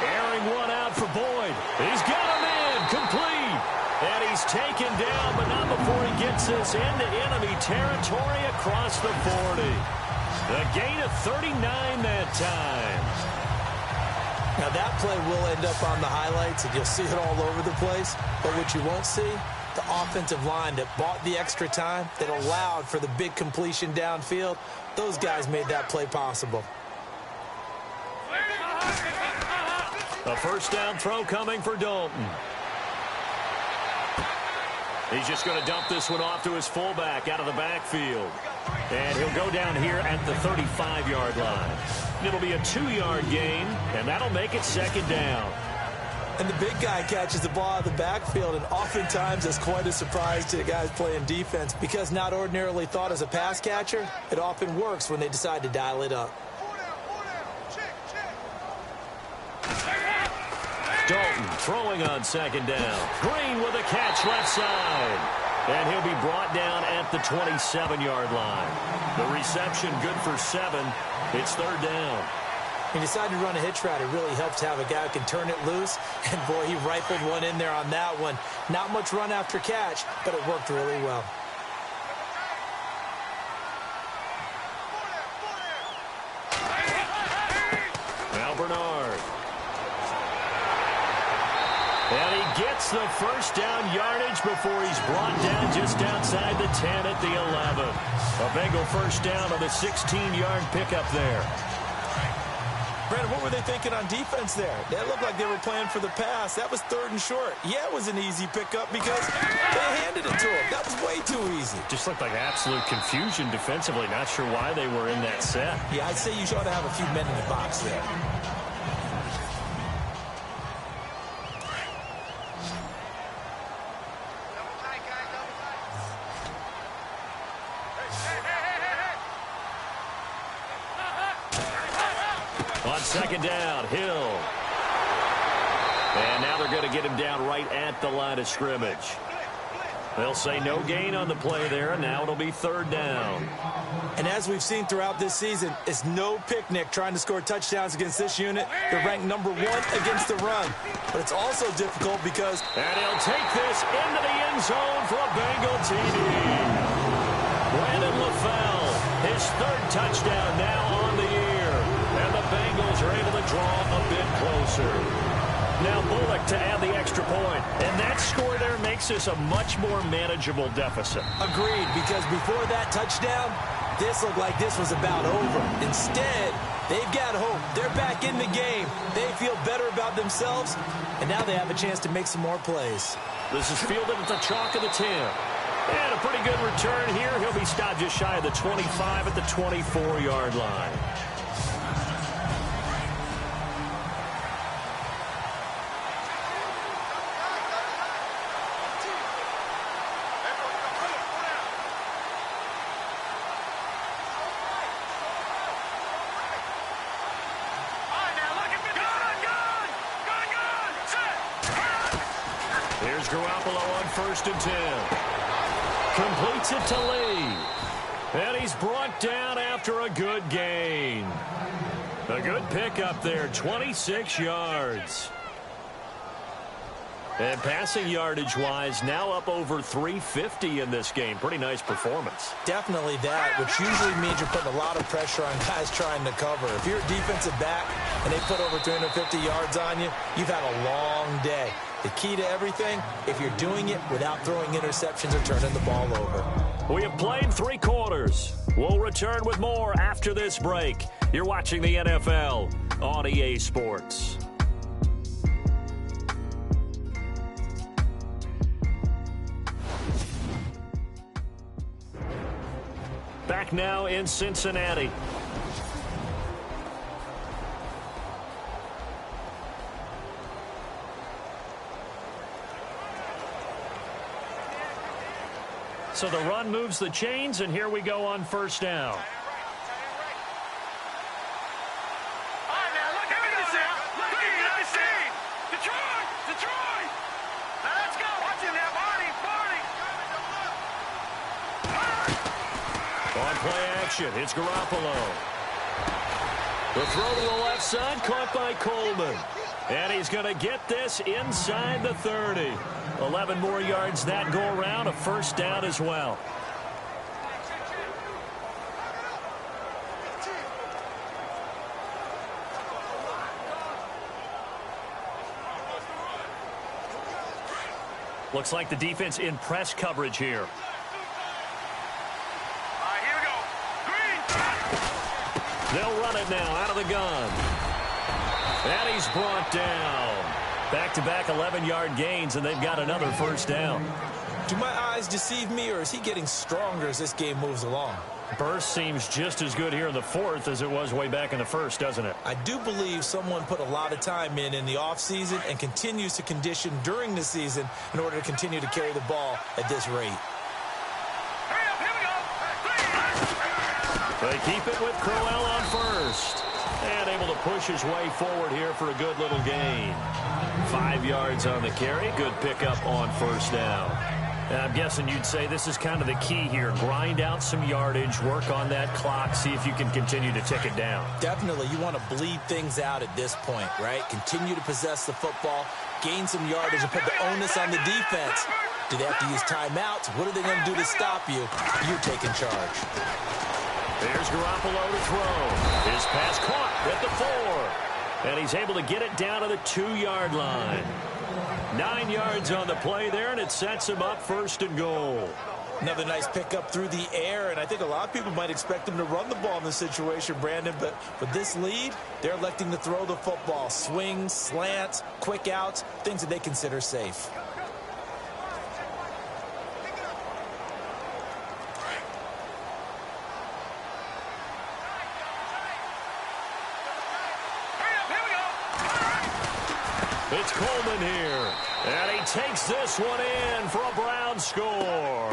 Airing one out for Boyd. He's got him in, complete. And he's taken down, but not before he gets this into enemy territory across the 40. A gain of 39 that time. Now that play will end up on the highlights, and you'll see it all over the place. But what you won't see, the offensive line that bought the extra time, that allowed for the big completion downfield, those guys made that play possible. A first down throw coming for Dalton. He's just going to dump this one off to his fullback out of the backfield. And he'll go down here at the 35-yard line. It'll be a 2-yard gain, and that'll make it 2nd down. And the big guy catches the ball out of the backfield, and oftentimes it's quite a surprise to the guys playing defense because not ordinarily thought as a pass catcher, it often works when they decide to dial it up. Dalton throwing on 2nd down. Green with a catch left side. And he'll be brought down at the 27-yard line. The reception good for 7. It's 3rd down. He decided to run a hitch route. It really helps to have a guy who can turn it loose. And, boy, he rifled one in there on that one. Not much run after catch, but it worked really well. Al Bernard. And he gets the first down yardage before he's brought down just outside the 10 at the 11. A Bengal first down on the 16-yard pickup there. Brandon, what were they thinking on defense there? That looked like they were playing for the pass. That was 3rd and short. Yeah, it was an easy pickup because they handed it to him. That was way too easy. Just looked like absolute confusion defensively. Not sure why they were in that set. Yeah, I'd say you ought to have a few men in the box there. On 2nd down, Hill. And now they're going to get him down right at the line of scrimmage. They'll say no gain on the play there, and now it'll be 3rd down. And as we've seen throughout this season, it's no picnic trying to score touchdowns against this unit. They're ranked number 1 against the run. But it's also difficult because... And he'll take this into the end zone for a Bengal TD. Brandon LaFell, his 3rd touchdown now on the year. And the Bengals are able to draw a bit closer. Now Bullock to add the extra point. And that score there makes this a much more manageable deficit. Agreed, because before that touchdown, this looked like this was about over. Instead, they've got hope. They're back in the game. They feel better about themselves, and now they have a chance to make some more plays. This is fielded at the chalk of the 10. And a pretty good return here. He'll be stopped just shy of the 25 at the 24-yard line. Here's Garoppolo on 1st and 10. Completes it to Lee. And he's brought down after a good gain. A good pickup there, 26 yards. And passing yardage-wise, now up over 350 in this game. Pretty nice performance. Definitely that, which usually means you're putting a lot of pressure on guys trying to cover. If you're a defensive back and they put over 350 yards on you, you've had a long day. The key to everything, if you're doing it without throwing interceptions or turning the ball over. We have played 3 quarters. We'll return with more after this break. You're watching the NFL on EA Sports. Back now in Cincinnati. So the run moves the chains, and here we go on 1st down. All right, now, look at this now. Look at this scene. Detroit. Now, let's go. Watch him now, Barney. On play action, it's Garoppolo. The throw to the left side, caught by Coleman. And he's going to get this inside the 30. 11 more yards that go around, a 1st down as well. Looks like the defense in press coverage here. All right, here we go. Green. They'll run it now out of the gun. And he's brought down. Back-to-back 11-yard gains, and they've got another 1st down. Do my eyes deceive me, or is he getting stronger as this game moves along? Burst seems just as good here in the 4th as it was way back in the 1st, doesn't it? I do believe someone put a lot of time in the offseason and continues to condition during the season in order to continue to carry the ball at this rate. Hurry up, here we go. They keep it with Crowell on 1st. And able to push his way forward here for a good little gain. 5 yards on the carry. Good pickup on 1st down. And I'm guessing you'd say this is kind of the key here. Grind out some yardage, work on that clock, see if you can continue to tick it down. Definitely. You want to bleed things out at this point, right? Continue to possess the football, gain some yardage, and put the onus on the defense. Do they have to use timeouts? What are they going to do to stop you? You're taking charge. There's Garoppolo to throw. His pass caught at the 4. And he's able to get it down to the 2-yard line. 9 yards on the play there, and it sets him up 1st and goal. Another nice pickup through the air, and I think a lot of people might expect him to run the ball in this situation, Brandon, but with this lead, they're electing to throw the football. Swings, slants, quick outs, things that they consider safe. It's Coleman here, and he takes this one in for a Brown score.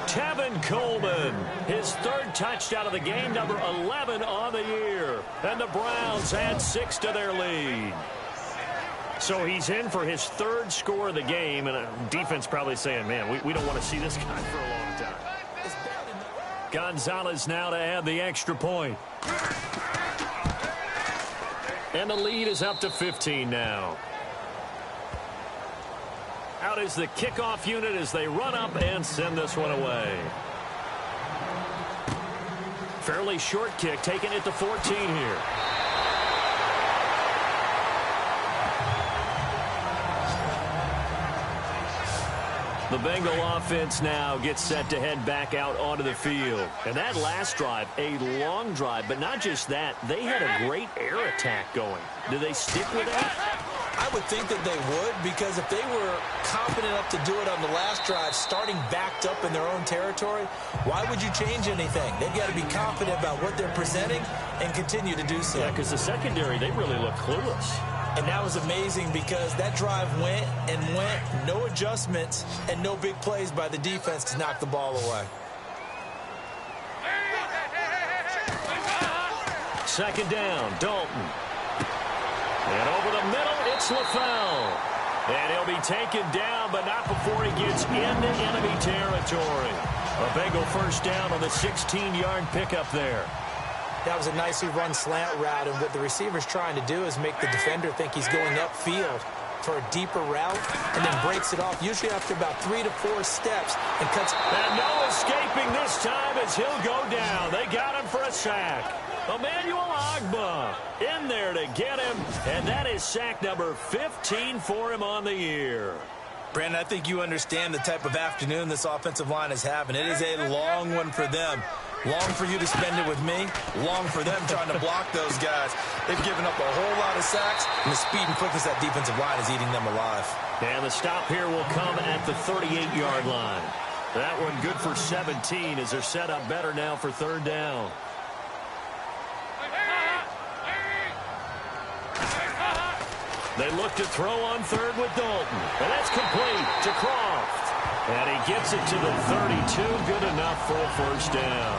Tevin Coleman, his 3rd touchdown of the game, number 11 on the year. And the Browns add 6 to their lead. So he's in for his 3rd score of the game, and defense probably saying, man, we don't want to see this guy for a long time. Gonzalez now to add the extra point. And the lead is up to 15 now. Out is the kickoff unit as they run up and send this one away. Fairly short kick, taking it to 14 here. The Bengal offense now gets set to head back out onto the field. And that last drive, a long drive, but not just that, they had a great air attack going. Do they stick with that? I would think that they would, because if they were confident enough to do it on the last drive, starting backed up in their own territory, why would you change anything? They've got to be confident about what they're presenting and continue to do so. Yeah, because the secondary, they really look clueless. And that was amazing because that drive went and went, no adjustments, and no big plays by the defense to knock the ball away. Second down, Dalton. And over the middle, it's LaFell. And he'll be taken down, but not before he gets into enemy territory. A Bengal first down on the 16-yard pickup there. That was a nicely run slant route, and what the receiver's trying to do is make the defender think he's going upfield for a deeper route, and then breaks it off, usually after about 3 to 4 steps, and cuts. And no escaping this time as he'll go down. They got him for a sack. Emmanuel Ogbah in there to get him, and that is sack number 15 for him on the year. Brandon, I think you understand the type of afternoon this offensive line is having. It is a long one for them. Long for you to spend it with me. Long for them trying to block those guys. They've given up a whole lot of sacks, and the speed and quickness of that defensive line is eating them alive. And the stop here will come at the 38-yard line. That one good for 17 as they're set up better now for third down. They look to throw on third with Dalton. And that's complete to Croft. And he gets it to the 32. Good enough for a first down.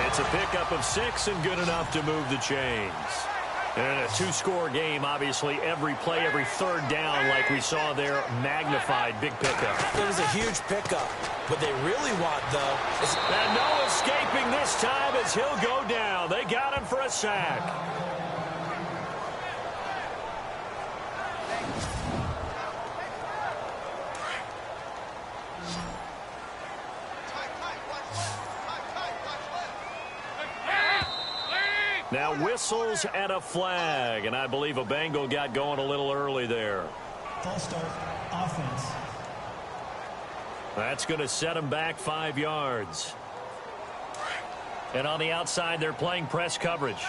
It's a pickup of 6 and good enough to move the chains. And a 2-score game, obviously, every play, every third down, like we saw there, magnified, big pickup. It was a huge pickup. What they really want, though, is... And no escaping this time as he'll go down. They got him for a sack. Now whistles and a flag, and I believe a Bengal got going a little early there. False start, offense. That's going to set them back 5 yards. And on the outside, they're playing press coverage.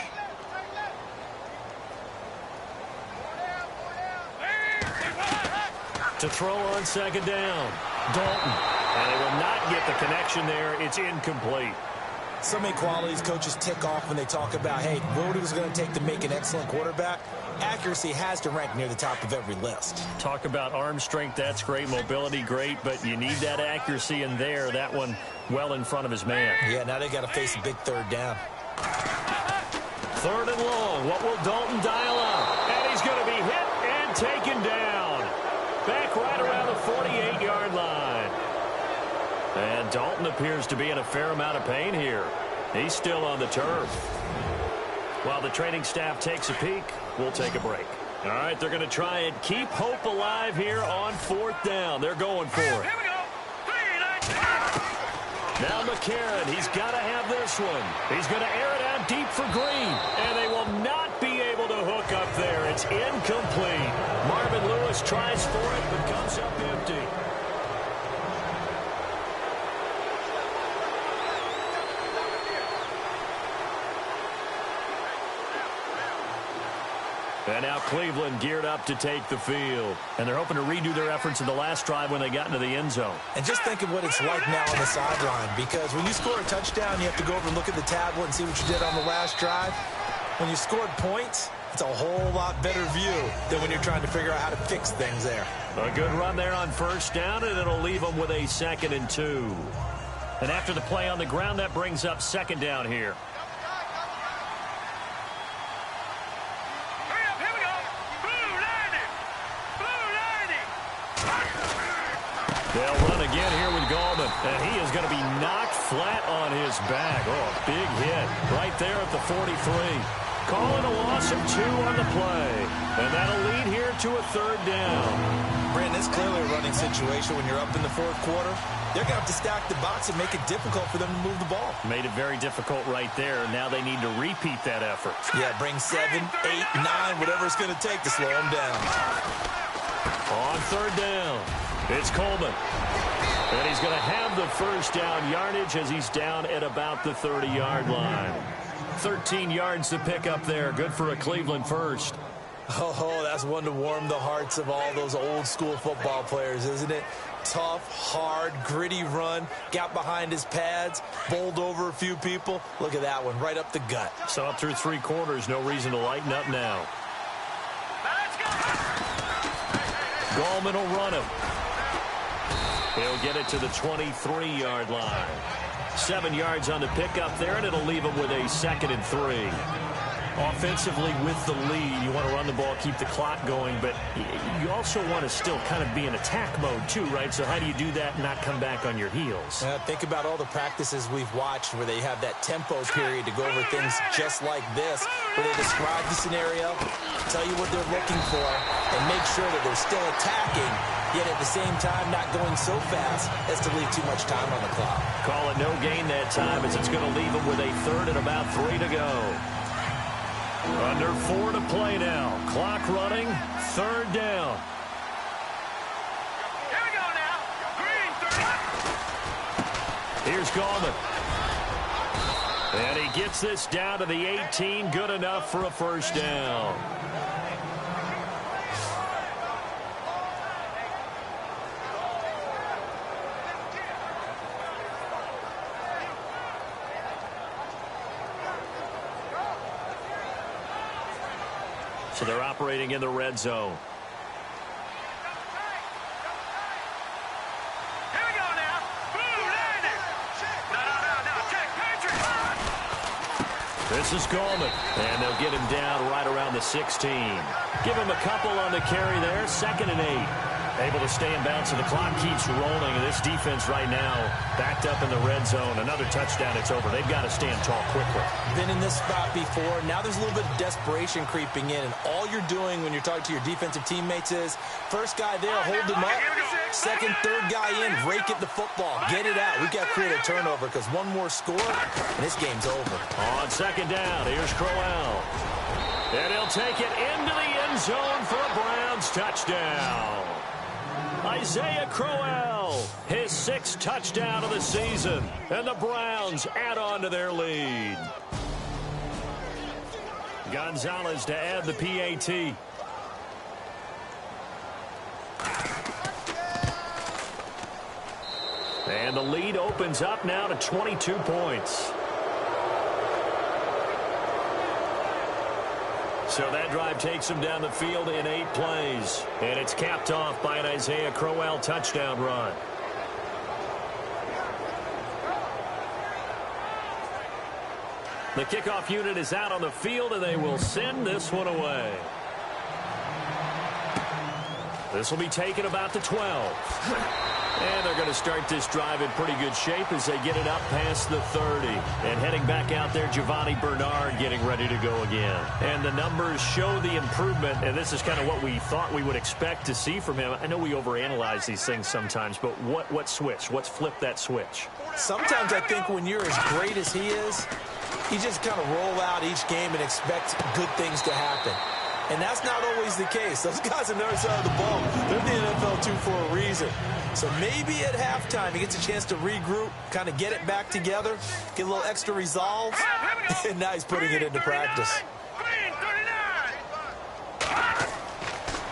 To throw on second down, Dalton. And they will not get the connection there. It's incomplete. So many qualities coaches tick off when they talk about, hey, what it was going to take to make an excellent quarterback. Accuracy has to rank near the top of every list. Talk about arm strength, that's great. Mobility, great. But you need that accuracy in there. That one well in front of his man. Yeah, now they got to face a big third down. Third and long. What will Dalton dial up? And he's going to be hit and taken down. Back right around the 48-yard line. And Dalton appears to be in a fair amount of pain here. He's still on the turf. While the training staff takes a peek, we'll take a break. All right, they're going to try and keep hope alive here on fourth down. They're going for it. Here we go. 3, Now McCarron, he's got to have this one. He's going to air it out deep for Green. And they will not be able to hook up there. It's incomplete. Marvin Lewis tries for it, but comes up empty. And now Cleveland geared up to take the field. And they're hoping to redo their efforts in the last drive when they got into the end zone. And just think of what it's like now on the sideline, because when you score a touchdown, you have to go over and look at the tablet and see what you did on the last drive. When you scored points, it's a whole lot better view than when you're trying to figure out how to fix things there. A good run there on first down, and it'll leave them with a 2nd and 2. And after the play on the ground, that brings up second down here. They'll run again here with Gallman, and he is going to be knocked flat on his back. Oh, a big hit right there at the 43. Calling a loss of 2 on the play, and that'll lead here to a third down. Brandon, it's clearly a running situation when you're up in the fourth quarter. They're going to have to stack the box and make it difficult for them to move the ball. Made it very difficult right there. Now they need to repeat that effort. Yeah, bring 7, 8, 9, whatever it's going to take to slow them down. On third down. It's Coleman. And he's going to have the first down yardage as he's down at about the 30-yard line. 13 yards to pick up there. Good for a Cleveland first. Oh, that's one to warm the hearts of all those old-school football players, isn't it? Tough, hard, gritty run. Got behind his pads, bowled over a few people. Look at that one, right up the gut. So up through 3 quarters, no reason to lighten up now. Gallman will run him. He'll get it to the 23-yard line. 7 yards on the pickup there, and it'll leave him with a 2nd and 3. Offensively with the lead, you want to run the ball, keep the clock going, but you also want to still kind of be in attack mode too, right? So how do you do that and not come back on your heels? Think about all the practices we've watched where they have that tempo period to go over things just like this, where they describe the scenario, tell you what they're looking for, and make sure that they're still attacking, yet at the same time not going so fast as to leave too much time on the clock. Call it no gain that time as it's going to leave them with a 3rd and about 3 to go. Under 4 to play now. Clock running. 3rd down. Here we go now. Green, 30. Here's Gallman. And he gets this down to the 18. Good enough for a first down. So they're operating in the red zone. Here we go now. Boom, landing. No. Check, Patrick. This is Gallman. And they'll get him down right around the 16. Give him a couple on the carry there. 2nd and 8. Able to stay in bounds, so the clock keeps rolling. And this defense right now backed up in the red zone. Another touchdown, it's over. They've got to stand tall quickly. Been in this spot before. Now there's a little bit of desperation creeping in. And all you're doing when you're talking to your defensive teammates is, first guy there, hold him up. 2nd, 3rd guy in, rake at the football. Get it out. We've got to create a turnover because one more score, and this game's over. On 2nd down, here's Crowell. And he'll take it into the end zone for a Browns touchdown. Isaiah Crowell, his 6th touchdown of the season, and the Browns add on to their lead. Gonzalez to add the PAT. And the lead opens up now to 22 points. So that drive takes him down the field in 8 plays. And it's capped off by an Isaiah Crowell touchdown run. The kickoff unit is out on the field, and they will send this one away. This will be taken about the 12. And they're going to start this drive in pretty good shape as they get it up past the 30. And heading back out there, Giovanni Bernard getting ready to go again. And the numbers show the improvement, and this is kind of what we thought we would expect to see from him. I know we overanalyze these things sometimes, but what switch? What's flipped that switch? Sometimes I think when you're as great as he is, you just kind of roll out each game and expect good things to happen. And that's not always the case. Those guys on the other side of the ball, they're in the NFL too for a reason. So maybe at halftime he gets a chance to regroup, kind of get it back together, get a little extra resolve, and now he's putting it into practice.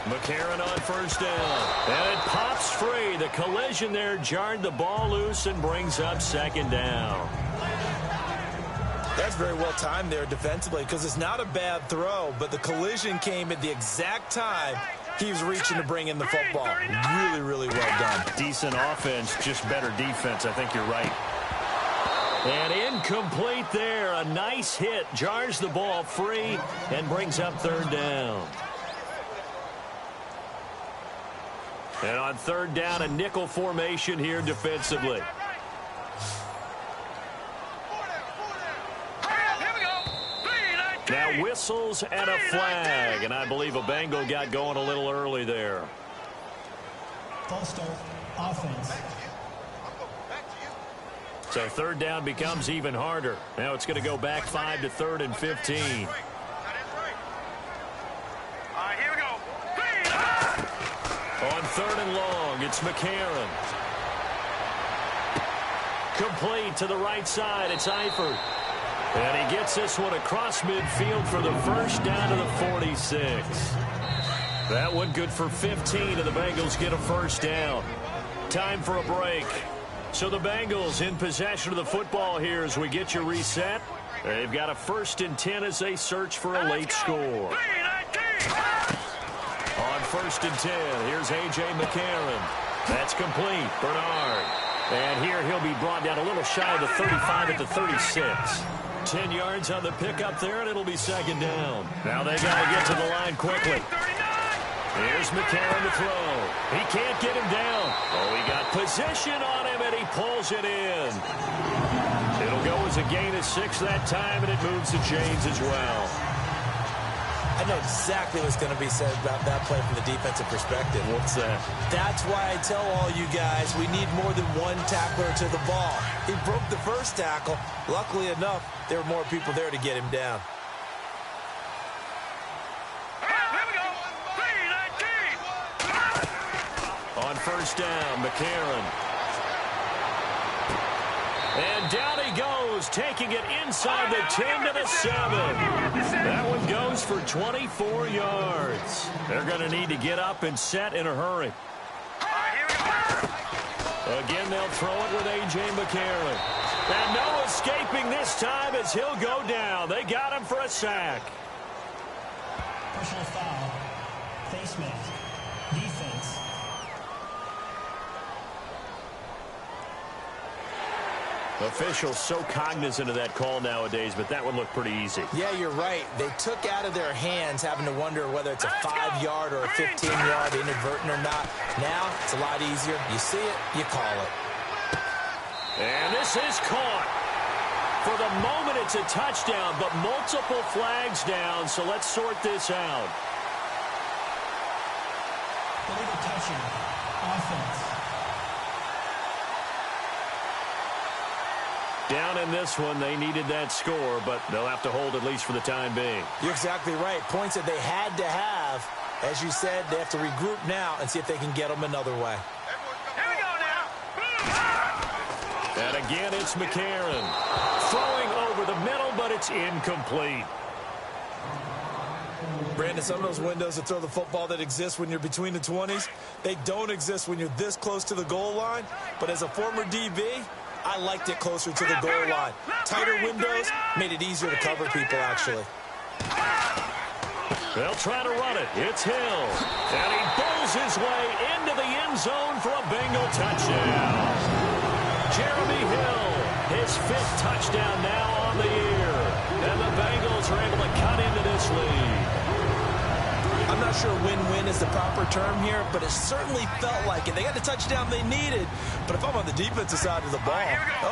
McCarron on first down. And it pops free. The collision there jarred the ball loose and brings up 2nd down. That's very well timed there defensively because it's not a bad throw, but the collision came at the exact time he was reaching to bring in the football. Really, really well done. Decent offense, just better defense. I think you're right. And incomplete there. A nice hit. Jars the ball free and brings up 3rd down. And on 3rd down, a nickel formation here defensively. Now whistles and a flag, and I believe a Bengal got going a little early there. False start, offense. So 3rd down becomes even harder. Now it's going to go back 5 to 3rd and 15. Here we go. On third and long. It's McCarron. Complete to the right side. It's Eifert. And he gets this one across midfield for the first down to the 46. That one good for 15, and the Bengals get a first down. Time for a break. So the Bengals in possession of the football here as we get you reset. They've got a 1st and 10 as they search for a late score. On 1st and 10, here's A.J. McCarron. That's complete. Bernard. And here he'll be brought down a little shy of the 35 at the 36. 10 yards on the pickup there, and it'll be 2nd down. Now they got to get to the line quickly. Here's McCarron to throw. He can't get him down. Oh, he got position on him, and he pulls it in. It'll go as a gain of 6 that time, and it moves the chains as well. I know exactly what's going to be said about that play from the defensive perspective. What's that? That's why I tell all you guys we need more than one tackler to the ball. He broke the first tackle. Luckily enough, there were more people there to get him down. On 1st down, McCarron. And down he goes, taking it inside the 10 to the 7. That one goes for 24 yards. They're going to need to get up and set in a hurry. Again, they'll throw it with A.J. McCarron. And no escaping this time as he'll go down. They got him for a sack. Personal foul. Face mask. Defense. Officials so cognizant of that call nowadays, but that one looked pretty easy. Yeah, you're right. They took out of their hands having to wonder whether it's a 5-yard or a 15-yard inadvertent or not. Now, it's a lot easier. You see it, you call it. And this is caught. For the moment, it's a touchdown, but multiple flags down, so let's sort this out. Illegal touching. Offense. Down in this one, they needed that score, but they'll have to hold at least for the time being. You're exactly right. Points that they had to have. As you said, they have to regroup now and see if they can get them another way. Here we go now. And again, it's McCarron. Throwing over the middle, but it's incomplete. Brandon, some of those windows to throw the football that exist when you're between the 20s, they don't exist when you're this close to the goal line. But as a former DB, I liked it closer to the goal line. Tighter windows made it easier to cover people, actually. They'll try to run it. It's Hill. And he bowls his way into the end zone for a Bengal touchdown. Jeremy Hill, his 5th touchdown now on the year. And the Bengals are able to cut into this lead. I'm not sure win-win is the proper term here, but it certainly felt like it. They got the touchdown they needed, but if I'm on the defensive side of the ball,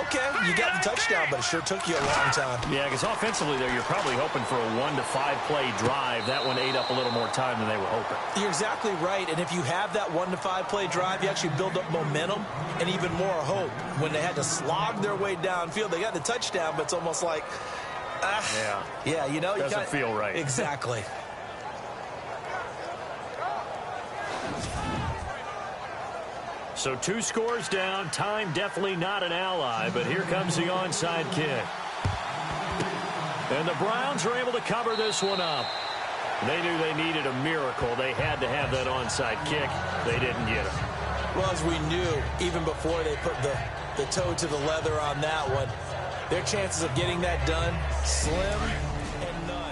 okay, you got the touchdown, but it sure took you a long time. Yeah, because offensively there, you're probably hoping for a 1 to 5 play drive. That one ate up a little more time than they were hoping. You're exactly right, and if you have that 1 to 5 play drive, you actually build up momentum and even more hope. When they had to slog their way downfield, they got the touchdown, but it's almost like, yeah, you know. Doesn't feel right. Exactly. So 2 scores down. Time definitely not an ally, but here comes the onside kick. And the Browns are able to cover this one up. They knew they needed a miracle. They had to have that onside kick. They didn't get it. Well, as we knew, even before they put the toe to the leather on that one, their chances of getting that done, slim and none.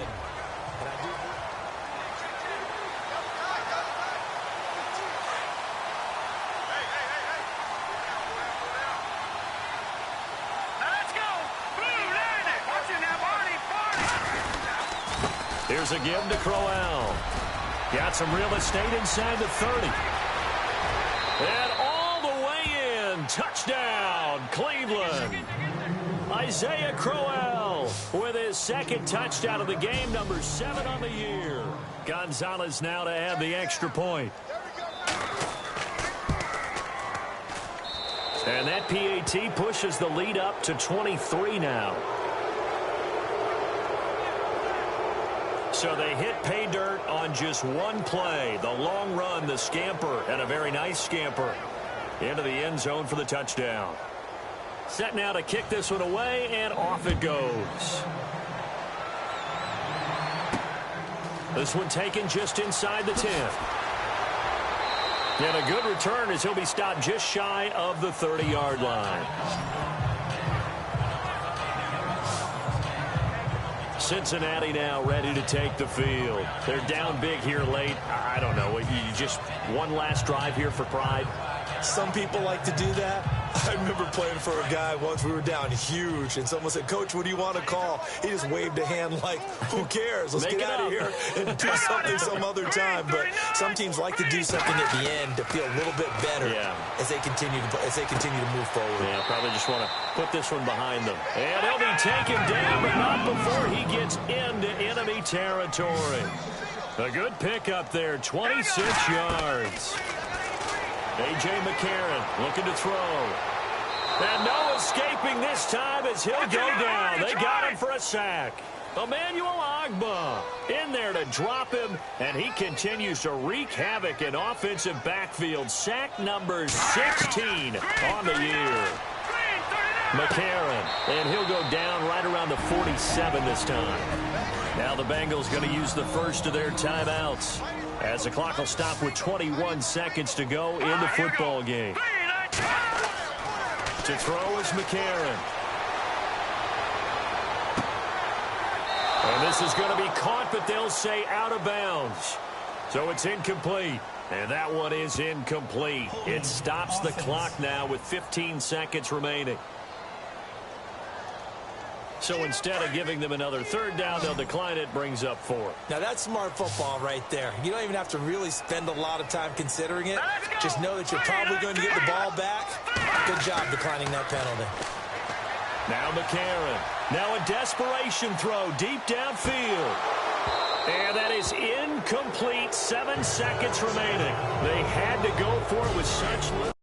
Here's a give to Crowell. Got some real estate inside the 30. And all the way in. Touchdown, Cleveland. Isaiah Crowell with his 2nd touchdown of the game, number 7 on the year. Gonzalez now to add the extra point. And that PAT pushes the lead up to 23 now. So they hit pay dirt on just one play. The long run, the scamper, and a very nice scamper into the end zone for the touchdown. Set now to kick this one away, and off it goes. This one taken just inside the 10. And a good return as he'll be stopped just shy of the 30-yard line. Cincinnati now ready to take the field. They're down big here late. I don't know. You just one last drive here for pride. Some people like to do that. I remember playing for a guy once. We were down huge, and someone said, "Coach, what do you want to call?" He just waved a hand like, "Who cares? Let's get out of here and do something some other time." But some teams like to do something at the end to feel a little bit better as they continue to move forward. Yeah, probably just want to put this one behind them. And he'll be taken down, but not before he gets into enemy territory. A good pickup there, 26 yards. A.J. McCarron looking to throw. And no escaping this time as he'll go down. They got him for a sack. Emmanuel Ogbah in there to drop him, and he continues to wreak havoc in offensive backfield. Sack number 16 on the year. McCarron, and he'll go down right around the 47 this time. Now the Bengals going to use the first of their timeouts, as the clock will stop with 21 seconds to go in the football game. To throw is McCarron. And this is going to be caught, but they'll say out of bounds. So it's incomplete. And that one is incomplete. It stops the clock now with 15 seconds remaining. So instead of giving them another third down, they'll decline it, brings up 4. Now that's smart football right there. You don't even have to really spend a lot of time considering it. Just know that you're probably going to get the ball back. Good job declining that penalty. Now McCarron. Now a desperation throw deep downfield. And that is incomplete. 7 seconds remaining. They had to go for it with such little.